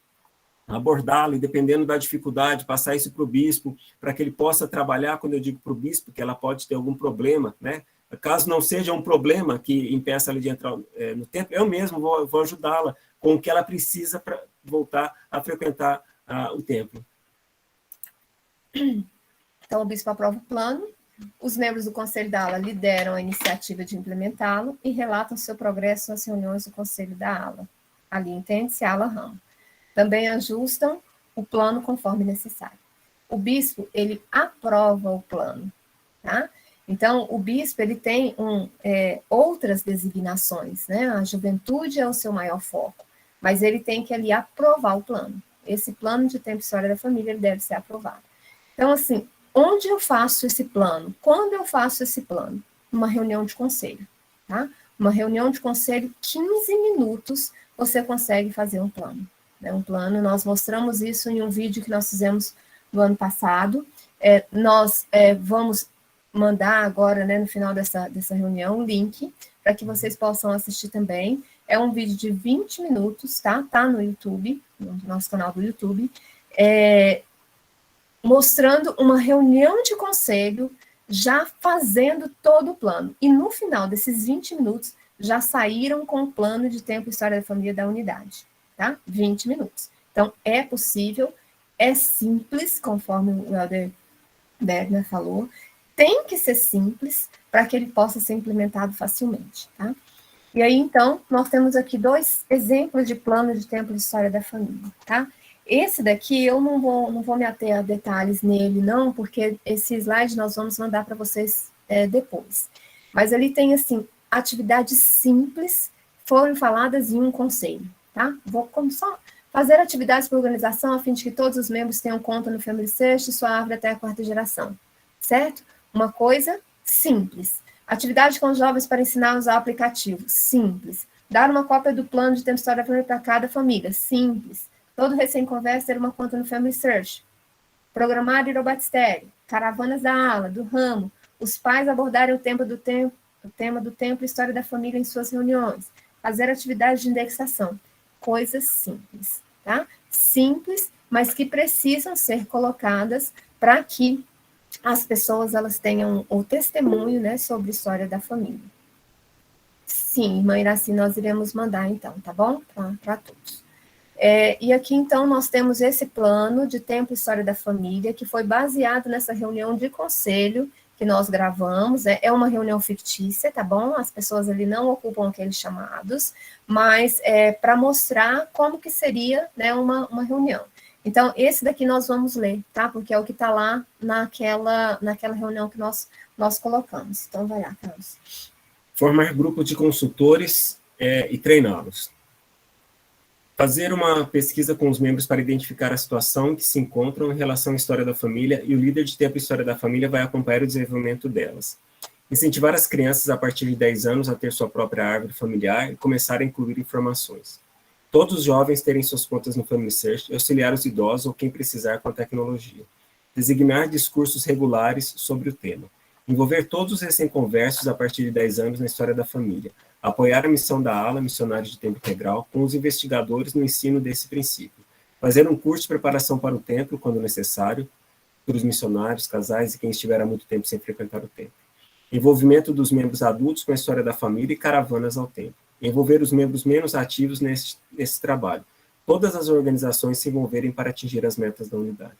abordá-lo, e dependendo da dificuldade, passar isso para o bispo, para que ele possa trabalhar. Quando eu digo para o bispo, que ela pode ter algum problema, né? Caso não seja um problema que impeça ela de entrar no templo, eu mesmo vou ajudá-la com o que ela precisa para voltar a frequentar o templo. Então, o bispo aprova o plano, os membros do conselho da ala lideram a iniciativa de implementá-lo e relatam seu progresso nas reuniões do conselho da ala. Ali entende-se a ala ramo. Também ajustam o plano conforme necessário. O bispo, ele aprova o plano, tá? Então, o bispo, ele tem outras designações, né? A juventude é o seu maior foco, mas ele tem que ali aprovar o plano. Esse plano de tempo e história da família, ele deve ser aprovado. Então, assim, onde eu faço esse plano? Quando eu faço esse plano? Uma reunião de conselho, tá? Uma reunião de conselho, 15 minutos, você consegue fazer um plano. Um plano, nós mostramos isso em um vídeo que nós fizemos no ano passado. Nós vamos mandar agora, né, no final dessa reunião, um link para que vocês possam assistir também. É um vídeo de 20 minutos, tá? Tá no YouTube, no nosso canal do YouTube, mostrando uma reunião de conselho, já fazendo todo o plano. E no final desses 20 minutos, já saíram com o plano de tempo e história da família da unidade. Tá? 20 minutos. Então, é possível, é simples, conforme o Helder Bergner falou, tem que ser simples para que ele possa ser implementado facilmente, tá? E aí, então, nós temos aqui 2 exemplos de plano de tempo de história da família, tá? Esse daqui, eu não vou me ater a detalhes nele, não, porque esse slide nós vamos mandar para vocês depois. Mas ele tem, assim, atividades simples, foram faladas em um conselho. Tá? Vou só fazer atividades para organização a fim de que todos os membros tenham conta no Family Search e sua árvore até a 4ª geração, certo? Uma coisa simples. Atividade com os jovens para ensinar a usar o aplicativo. Simples. Dar uma cópia do plano de tempo história da família para cada família. Simples. Todo recém-converso ter uma conta no Family Search. Programar ir ao batistério. Caravanas da ala, do ramo. Os pais abordarem o tema do tempo e história da família em suas reuniões. Fazer atividades de indexação. Coisas simples, tá? Simples, mas que precisam ser colocadas para que as pessoas elas tenham o testemunho, né, sobre a história da família. Sim, irmã Iraci, nós iremos mandar então, tá bom? Para todos. E aqui, então, nós temos esse plano de tempo e história da família, que foi baseado nessa reunião de conselho que nós gravamos. É uma reunião fictícia, tá bom? As pessoas ali não ocupam aqueles chamados, mas para mostrar como que seria, né, uma reunião. Então, esse daqui nós vamos ler, tá? Porque é o que está lá naquela reunião que nós colocamos. Então, vai lá, Carlos. Formar grupos de consultores e treiná-los. Fazer uma pesquisa com os membros para identificar a situação em que se encontram em relação à história da família, e o líder de tempo e história da família vai acompanhar o desenvolvimento delas. Incentivar as crianças a partir de 10 anos a ter sua própria árvore familiar e começar a incluir informações. Todos os jovens terem suas contas no Family Search e auxiliar os idosos ou quem precisar com a tecnologia. Designar discursos regulares sobre o tema. Envolver todos os recém-conversos a partir de 10 anos na história da família. Apoiar a missão da ala, missionários de tempo integral, com os investigadores no ensino desse princípio. Fazer um curso de preparação para o templo, quando necessário, para os missionários, casais e quem estiver há muito tempo sem frequentar o templo. Envolvimento dos membros adultos com a história da família e caravanas ao templo. Envolver os membros menos ativos nesse trabalho. Todas as organizações se envolverem para atingir as metas da unidade.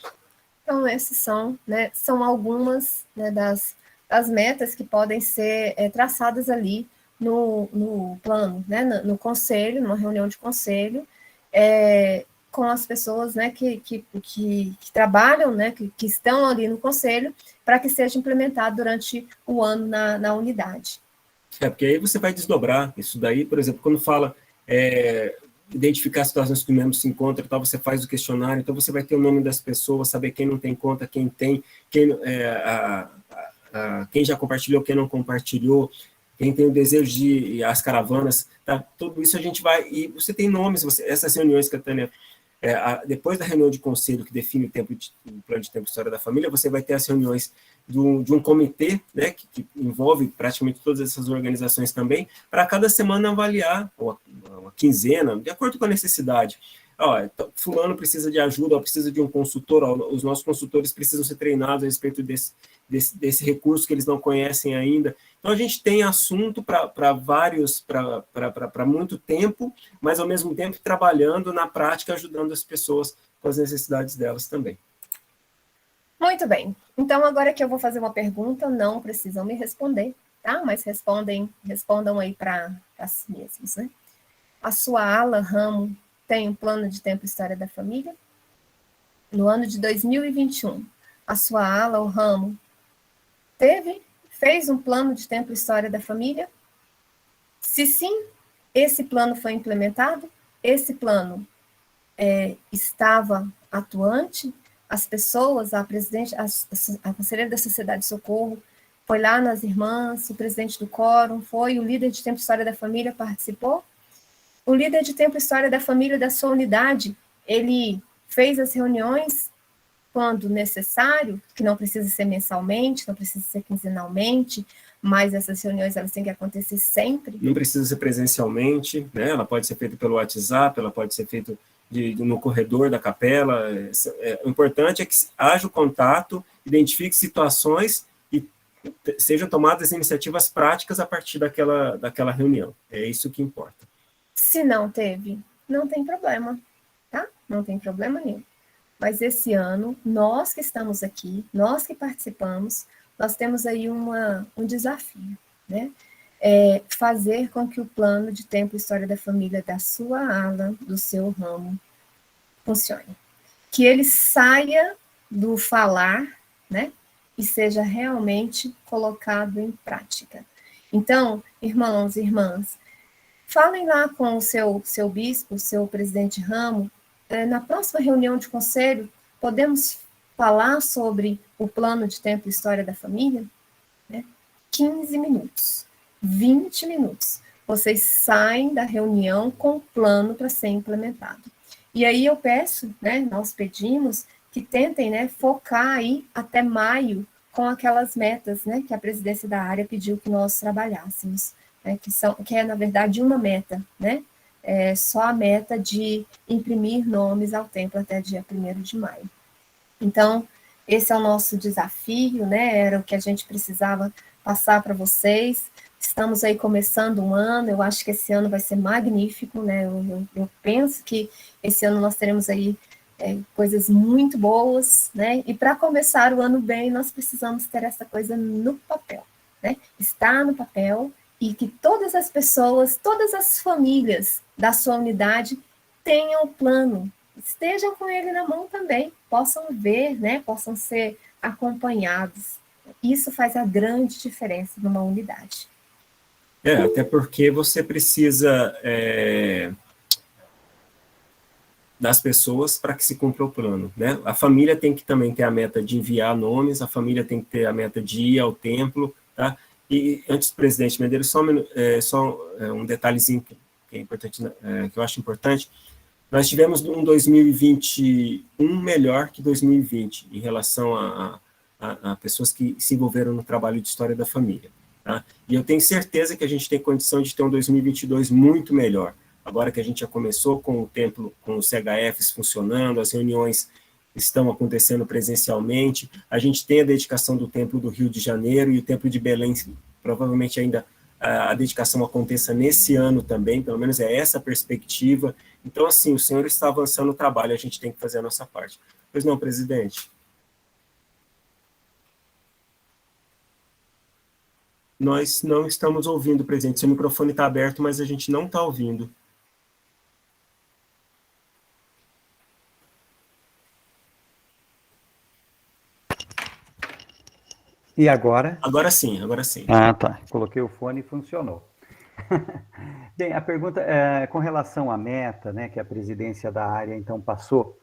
Então, esses são algumas, né, das metas que podem ser traçadas ali no plano, né, no conselho, numa reunião de conselho, com as pessoas, né, que trabalham, né, que estão ali no conselho, para que seja implementado durante o ano na unidade. Porque aí você vai desdobrar isso daí, por exemplo, quando fala identificar as situações que o membro se encontra, tal, você faz o questionário, então você vai ter o nome das pessoas, saber quem não tem conta, quem tem, quem já compartilhou, quem não compartilhou, quem tem o desejo de ir às caravanas, tá? Tudo isso a gente vai, e você tem nomes, essas reuniões que a Tânia, depois da reunião de conselho que define o plano de tempo e história da família, você vai ter as reuniões de um comitê, né, que envolve praticamente todas essas organizações também, para cada semana avaliar, ou uma quinzena, de acordo com a necessidade. Fulano precisa de ajuda, precisa de um consultor, os nossos consultores precisam ser treinados a respeito desse recurso que eles não conhecem ainda. Então, a gente tem assunto para muito tempo, mas, ao mesmo tempo, trabalhando na prática, ajudando as pessoas com as necessidades delas também. Muito bem. Então, agora que eu vou fazer uma pergunta, não precisam me responder, tá? Mas respondam aí para si mesmos, né? A sua ala, ramo, tem um plano de tempo e história da família? No ano de 2021, a sua ala, o ramo, fez um plano de tempo e história da família? Se sim, esse plano foi implementado? Esse plano estava atuante? As pessoas, a presidente, a conselheira da Sociedade de Socorro, foi lá nas irmãs, o presidente do quórum foi, o líder de tempo e história da família participou? O líder de tempo e história da família da sua unidade, ele fez as reuniões quando necessário, que não precisa ser mensalmente, não precisa ser quinzenalmente, mas essas reuniões elas têm que acontecer sempre. Não precisa ser presencialmente, né? Ela pode ser feita pelo WhatsApp, ela pode ser feita no corredor da capela. O importante é que haja o contato, identifique situações e sejam tomadas iniciativas práticas a partir daquela reunião. É isso que importa. Se não teve, não tem problema, tá? Não tem problema nenhum. Mas esse ano, nós que estamos aqui, nós que participamos, nós temos aí um desafio, né? Fazer com que o plano de tempo e história da família da sua ala, do seu ramo, funcione. Que ele saia do falar, né? E seja realmente colocado em prática. Então, irmãos e irmãs, falem lá com o seu bispo, o seu presidente de ramo. Na próxima reunião de conselho, podemos falar sobre o plano de tempo e história da família? 15 minutos, 20 minutos. Vocês saem da reunião com o plano para ser implementado. E aí eu peço, né, nós pedimos que tentem, né, focar aí até maio com aquelas metas, né, que a presidência da área pediu que nós trabalhássemos, né, que é, na verdade, uma meta, né, só a meta de imprimir nomes ao templo até dia 1º de maio. Então, esse é o nosso desafio, né, era o que a gente precisava passar para vocês. Estamos aí começando um ano, eu acho que esse ano vai ser magnífico, né, eu penso que esse ano nós teremos aí coisas muito boas, né, e para começar o ano bem, nós precisamos ter essa coisa no papel, né, está no papel, e que todas as pessoas, todas as famílias da sua unidade tenham o plano, estejam com ele na mão também, possam ver, né, possam ser acompanhados. Isso faz a grande diferença numa unidade. Até porque você precisa das pessoas para que se cumpra o plano, né? A família tem que também ter a meta de enviar nomes, a família tem que ter a meta de ir ao templo, tá? E antes do presidente Medeiros, só um detalhezinho que é importante, que eu acho importante. Nós tivemos um 2021 melhor que 2020 em relação a pessoas que se envolveram no trabalho de história da família, tá? E eu tenho certeza que a gente tem condição de ter um 2022 muito melhor. Agora que a gente já começou com o templo, com os CHFs funcionando, as reuniões estão acontecendo presencialmente, a gente tem a dedicação do templo do Rio de Janeiro e o templo de Belém, provavelmente ainda a dedicação aconteça nesse ano também, pelo menos é essa a perspectiva. Então, assim, o senhor está avançando o trabalho, a gente tem que fazer a nossa parte. Pois não, presidente? Nós não estamos ouvindo, presidente. Seu microfone está aberto, mas a gente não está ouvindo. E agora? Agora sim, agora sim. Ah, tá. Coloquei o fone e funcionou. Bem, a pergunta é com relação à meta, né, que a presidência da área, então, passou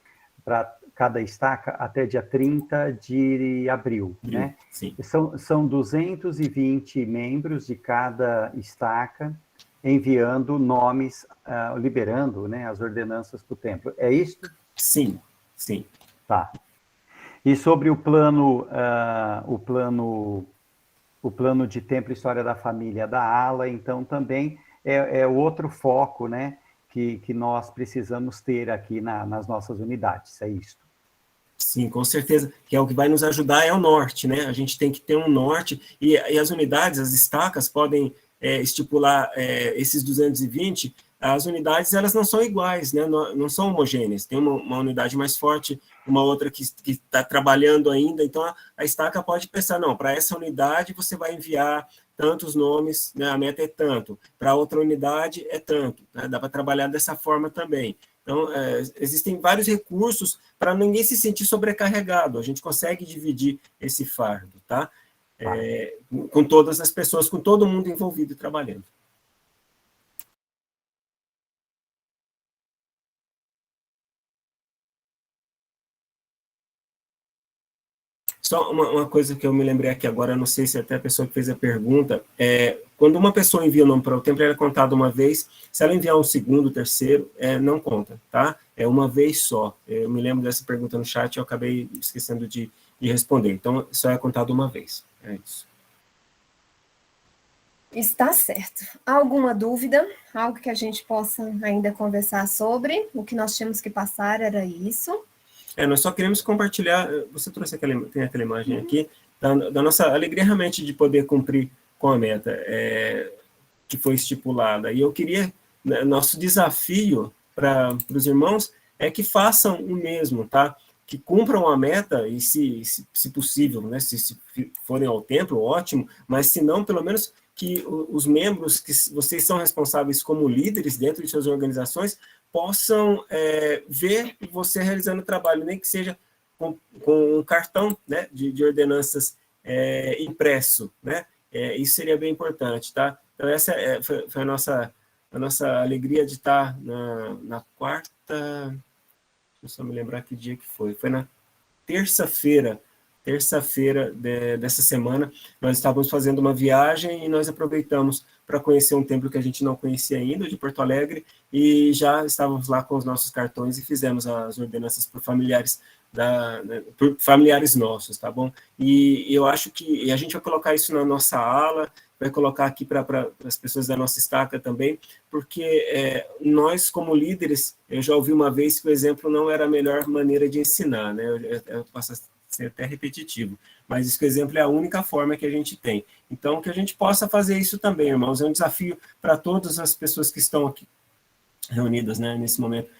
para cada estaca até dia 30 de abril, né? Sim. São 220 membros de cada estaca enviando nomes, liberando, né, as ordenanças para o templo. É isso? Sim, sim. Tá. E sobre o plano de Templo e História da Família da ALA, então também é o outro foco, né, que nós precisamos ter aqui nas nossas unidades, é isso? Sim, com certeza, que é o que vai nos ajudar é o norte, né, a gente tem que ter um norte, e as unidades, as estacas podem estipular esses 220, as unidades, elas não são iguais, né, não são homogêneas, tem uma unidade mais forte, uma outra que está trabalhando ainda, então a estaca pode pensar, não, para essa unidade você vai enviar tantos nomes, né, a meta é tanto, para outra unidade é tanto, né, dá para trabalhar dessa forma também. Então, existem vários recursos para ninguém se sentir sobrecarregado, a gente consegue dividir esse fardo, tá? Com todas as pessoas, com todo mundo envolvido e trabalhando. Só uma coisa que eu me lembrei aqui agora, não sei se até a pessoa que fez a pergunta, quando uma pessoa envia o nome para o templo, ela é contada uma vez, se ela enviar um segundo, terceiro, não conta, tá? É uma vez só. Eu me lembro dessa pergunta no chat, eu acabei esquecendo de responder. Então, só é contado uma vez. É isso. Está certo. Alguma dúvida? Algo que a gente possa ainda conversar sobre? O que nós tínhamos que passar era isso. Nós só queremos compartilhar, você trouxe tem aquela imagem aqui, da nossa alegria realmente de poder cumprir com a meta que foi estipulada. E eu queria, nosso desafio para os irmãos é que façam o mesmo, tá? Que cumpram a meta e, se possível, né, se forem ao templo, ótimo, mas se não, pelo menos que os membros que vocês são responsáveis como líderes dentro de suas organizações possam ver você realizando o trabalho, nem que seja com um cartão, né, de ordenanças impresso, né? Isso seria bem importante, tá? Então, essa foi a nossa alegria de estar na quarta... Deixa eu só me lembrar que dia que foi. Foi na terça-feira, terça-feira dessa semana, nós estávamos fazendo uma viagem e nós aproveitamos para conhecer um templo que a gente não conhecia ainda, de Porto Alegre, e já estávamos lá com os nossos cartões e fizemos as ordenanças por familiares, por familiares nossos, tá bom? E eu acho que a gente vai colocar isso na nossa ala, vai colocar aqui para as pessoas da nossa estaca também, porque nós, como líderes, eu já ouvi uma vez que o exemplo não era a melhor maneira de ensinar, né? Eu posso ser até repetitivo, mas isso que o exemplo é a única forma que a gente tem. Então, que a gente possa fazer isso também, irmãos, é um desafio para todas as pessoas que estão aqui reunidas, né, nesse momento.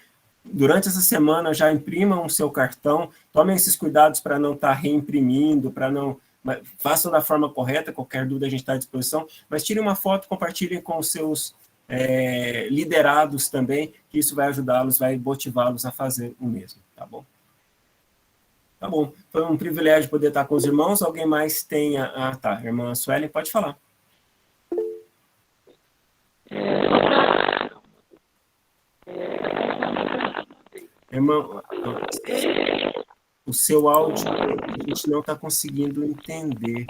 Durante essa semana, já imprimam o seu cartão, tomem esses cuidados para não estar reimprimindo, para não... Façam da forma correta, qualquer dúvida a gente está à disposição, mas tirem uma foto, compartilhem com os seus liderados também, que isso vai ajudá-los, vai motivá-los a fazer o mesmo, tá bom? Tá bom, foi um privilégio poder estar com os irmãos. Alguém mais tenha... Ah, tá, irmã Suelen, pode falar. Irmão, o seu áudio a gente não está conseguindo entender.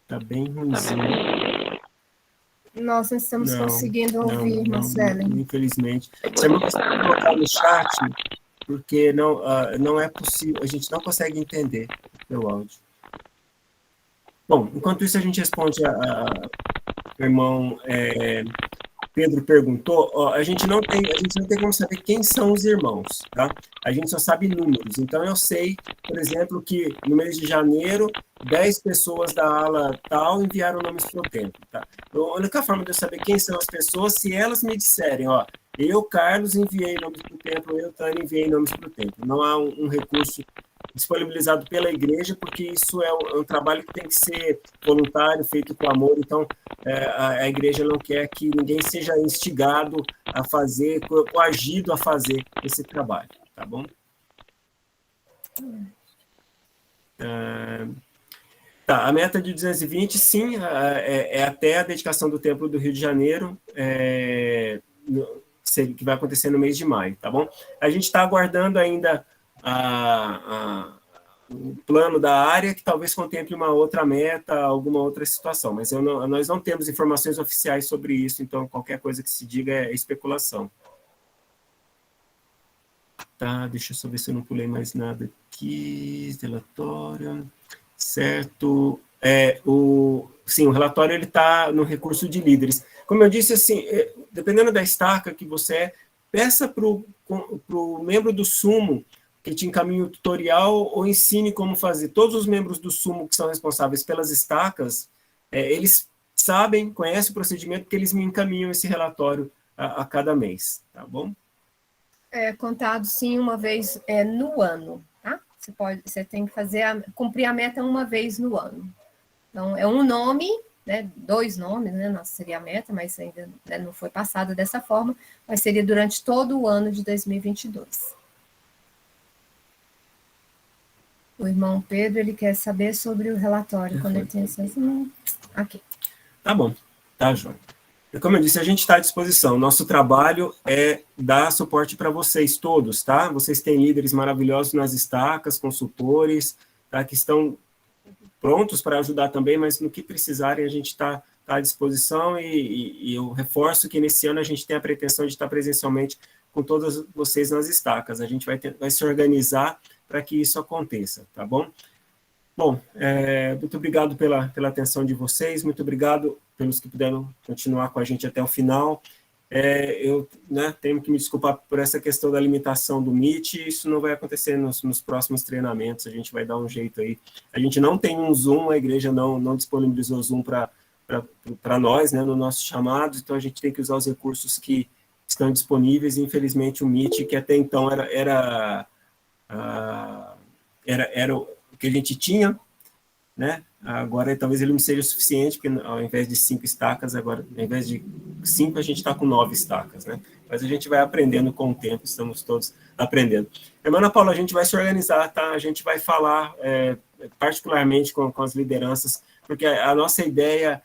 Está bem ruimzinho. Nós não estamos conseguindo ouvir, irmã Suelen. Infelizmente. Se a irmã conseguir colocar no chat, porque não é possível, a gente não consegue entender o seu áudio. Bom, enquanto isso a gente responde o irmão Pedro perguntou, a gente não tem como saber quem são os irmãos, tá? A gente só sabe números. Então eu sei, por exemplo, que no mês de janeiro, 10 pessoas da ala tal enviaram nomes para o templo, tá? Então, a única forma de eu saber quem são as pessoas, se elas me disserem, ó, eu, Carlos, enviei nomes para o templo, eu, Tânia, enviei nomes para o templo. Não há um recurso disponibilizado pela igreja, porque isso é um trabalho que tem que ser voluntário, feito com amor. Então, a igreja não quer que ninguém seja instigado a fazer, coagido a fazer esse trabalho, tá bom? Tá, a meta de 220, sim, é até a dedicação do Templo do Rio de Janeiro, que vai acontecer no mês de maio, tá bom? A gente está aguardando ainda o plano da área, que talvez contemple uma outra meta, alguma outra situação, mas nós não temos informações oficiais sobre isso, então qualquer coisa que se diga é especulação. Tá, deixa eu só ver se eu não pulei mais nada aqui, relatório, certo, sim, o relatório está no recurso de líderes. Como eu disse, assim, dependendo da estaca que você peça para o membro do sumo que te encaminhe o tutorial ou ensine como fazer. Todos os membros do sumo que são responsáveis pelas estacas, eles sabem, conhecem o procedimento, que eles me encaminham esse relatório a cada mês, tá bom? Contado, sim, uma vez no ano, tá? Você tem que cumprir a meta uma vez no ano. Então, é um nome, né, 2 nomes, né, nossa, seria a meta, mas ainda não foi passada dessa forma, mas seria durante todo o ano de 2022. O irmão Pedro, ele quer saber sobre o relatório, quando ele tem acesso. Aqui. Tá bom, tá, João. Como eu disse, a gente está à disposição. Nosso trabalho é dar suporte para vocês todos, tá? Vocês têm líderes maravilhosos nas estacas, consultores, tá? Que estão prontos para ajudar também, mas no que precisarem a gente está à disposição e eu reforço que nesse ano a gente tem a pretensão de estar presencialmente com todos vocês nas estacas. A gente vai se organizar para que isso aconteça, tá bom? Bom, muito obrigado pela atenção de vocês, muito obrigado pelos que puderam continuar com a gente até o final. Eu tenho que me desculpar por essa questão da limitação do Meet, isso não vai acontecer nos próximos treinamentos, a gente vai dar um jeito aí. A gente não tem um Zoom, a igreja não disponibilizou Zoom para nós, né, no nosso chamado, então a gente tem que usar os recursos que estão disponíveis, e infelizmente o Meet, que até então era o que a gente tinha, né? Agora talvez ele não seja o suficiente, porque ao invés de 5 estacas, agora, ao invés de 5, a gente está com 9 estacas, né? Mas a gente vai aprendendo com o tempo, estamos todos aprendendo. Irmã Ana Paula, a gente vai se organizar, tá? A gente vai falar particularmente com as lideranças, porque a nossa ideia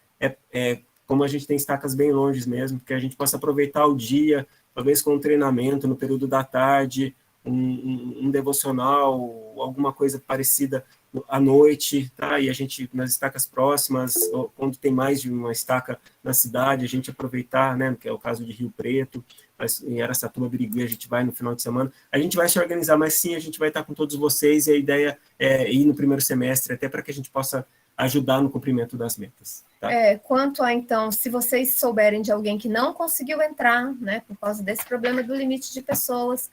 como a gente tem estacas bem longe mesmo, que a gente possa aproveitar o dia, talvez com um treinamento no período da tarde, um devocional, alguma coisa parecida à noite, tá? E a gente, nas estacas próximas, ou quando tem mais de uma estaca na cidade, a gente aproveitar, né? Que é o caso de Rio Preto, mas em Araçatuba, Birigui, a gente vai no final de semana. A gente vai se organizar, mas sim, a gente vai estar com todos vocês, e a ideia é ir no primeiro semestre, até para que a gente possa ajudar no cumprimento das metas. Tá? Quanto a, então, se vocês souberem de alguém que não conseguiu entrar, né, por causa desse problema do limite de pessoas,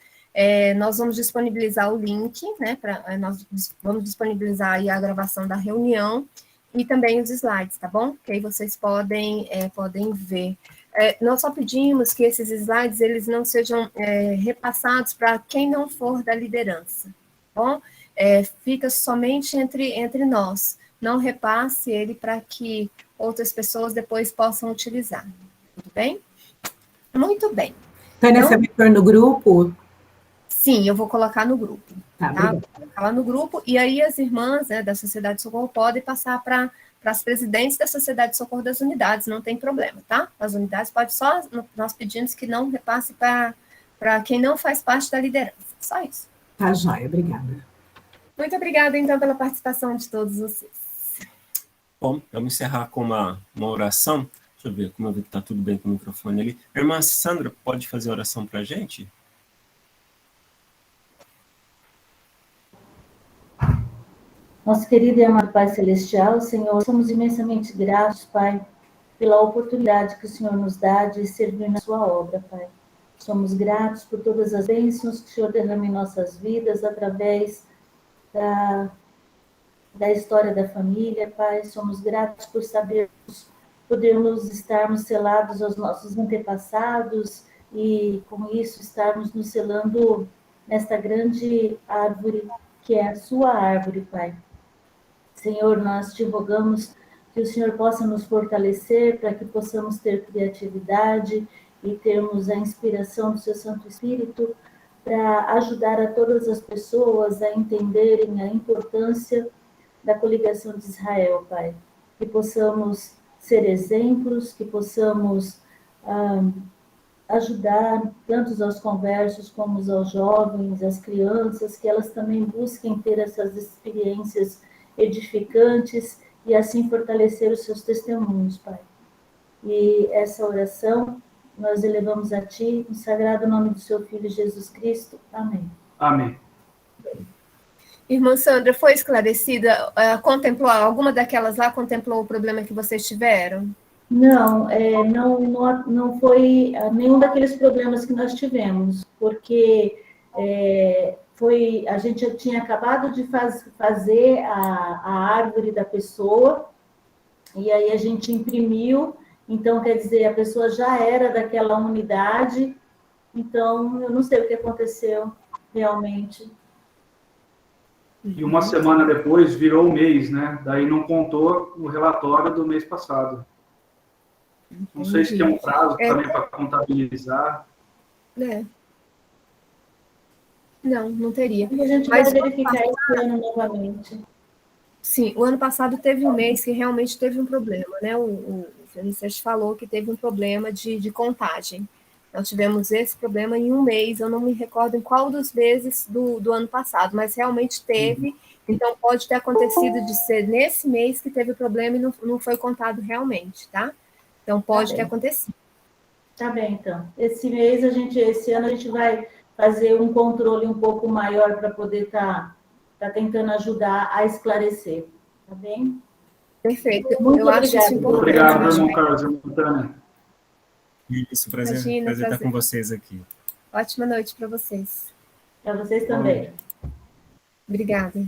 nós vamos disponibilizar o link, né, nós vamos disponibilizar aí a gravação da reunião e também os slides, tá bom? Que aí vocês podem ver. Nós só pedimos que esses slides, eles não sejam repassados para quem não for da liderança, tá bom? Fica somente entre nós. Não repasse ele para que outras pessoas depois possam utilizar. Tudo bem? Muito bem. Tânia, você vai pôr no grupo? Sim, eu vou colocar no grupo. Tá? Vou colocar lá no grupo, e aí as irmãs, né, da Sociedade de Socorro podem passar para as presidentes da Sociedade de Socorro das unidades, não tem problema, tá? As unidades pode só, nós pedimos que não repasse para quem não faz parte da liderança. Só isso. Tá, joia, obrigada. Muito obrigada, então, pela participação de todos vocês. Bom, vamos encerrar com uma oração. Deixa eu ver, como eu vi que está tudo bem com o microfone ali. A irmã Sandra, pode fazer a oração para a gente? Nosso querido e amado Pai Celestial, Senhor, somos imensamente gratos, Pai, pela oportunidade que o Senhor nos dá de servir na sua obra, Pai. Somos gratos por todas as bênçãos que o Senhor derrama em nossas vidas através da história da família, Pai. Somos gratos por podermos estarmos selados aos nossos antepassados e, com isso, estarmos nos selando nesta grande árvore que é a sua árvore, Pai. Senhor, nós te rogamos que o Senhor possa nos fortalecer para que possamos ter criatividade e termos a inspiração do seu Santo Espírito para ajudar a todas as pessoas a entenderem a importância da coligação de Israel, Pai. Que possamos ser exemplos, que possamos ajudar tanto aos conversos como aos jovens, às crianças, que elas também busquem ter essas experiências edificantes e assim fortalecer os seus testemunhos, Pai. E essa oração nós elevamos a Ti, no sagrado nome do Seu Filho Jesus Cristo. Amém. Amém. Irmã Sandra, foi esclarecida? Contemplou alguma daquelas lá? Contemplou o problema que vocês tiveram? Não, não foi nenhum daqueles problemas que nós tivemos, porque a gente tinha acabado de fazer a árvore da pessoa, e aí a gente imprimiu, então, quer dizer, a pessoa já era daquela unidade, então, eu não sei o que aconteceu realmente. E uma semana depois virou o mês, né? Daí não contou o relatório do mês passado. Não sei se tem um prazo também para contabilizar. Não teria. E a gente vai verificar esse ano novamente. Sim, o ano passado teve um mês que realmente teve um problema, né? O Feliciano falou que teve um problema de contagem. Nós tivemos esse problema em um mês, eu não me recordo em qual dos meses do ano passado, mas realmente teve, então pode ter acontecido de ser nesse mês que teve o problema e não foi contado realmente, tá? Então pode ter acontecido. Tá bem, então. Esse ano a gente vai fazer um controle um pouco maior para poder tá tentando ajudar a esclarecer, tá bem? Perfeito. Muito acho isso obrigada. Obrigado, importante. irmão Carlos, irmão Tânia. Isso, prazer estar com vocês aqui. Ótima noite para vocês. Para vocês também. Obrigada.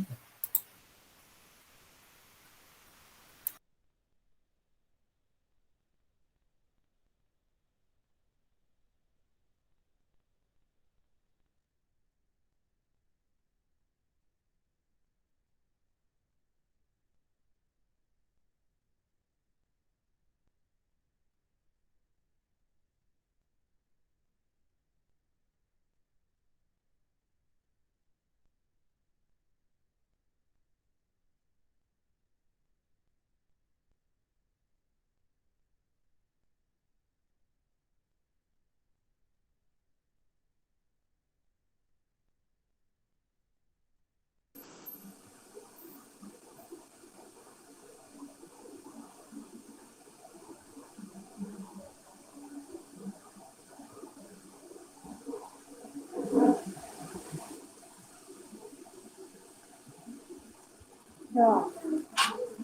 Ó,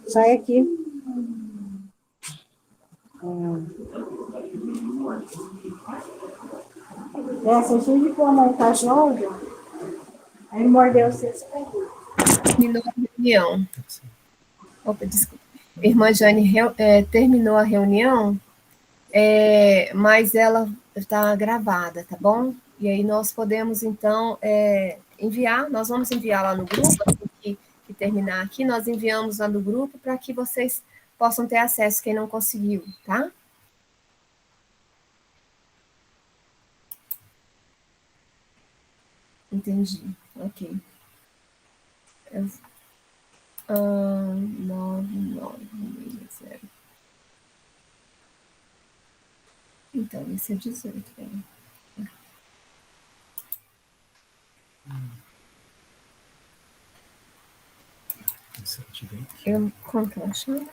sai aqui. Essa gente que a mãe tá joga, aí mordeu vocês. Terminou a reunião. Opa, desculpa. Irmã Jane terminou a reunião, mas ela está gravada, tá bom? E aí nós podemos, então, enviar, nós vamos enviar lá no grupo, assim que terminar aqui, nós enviamos lá no grupo para que vocês possam ter acesso, quem não conseguiu, tá? Entendi, ok. 9960. Então, esse é 18, bem. Como que ela chama?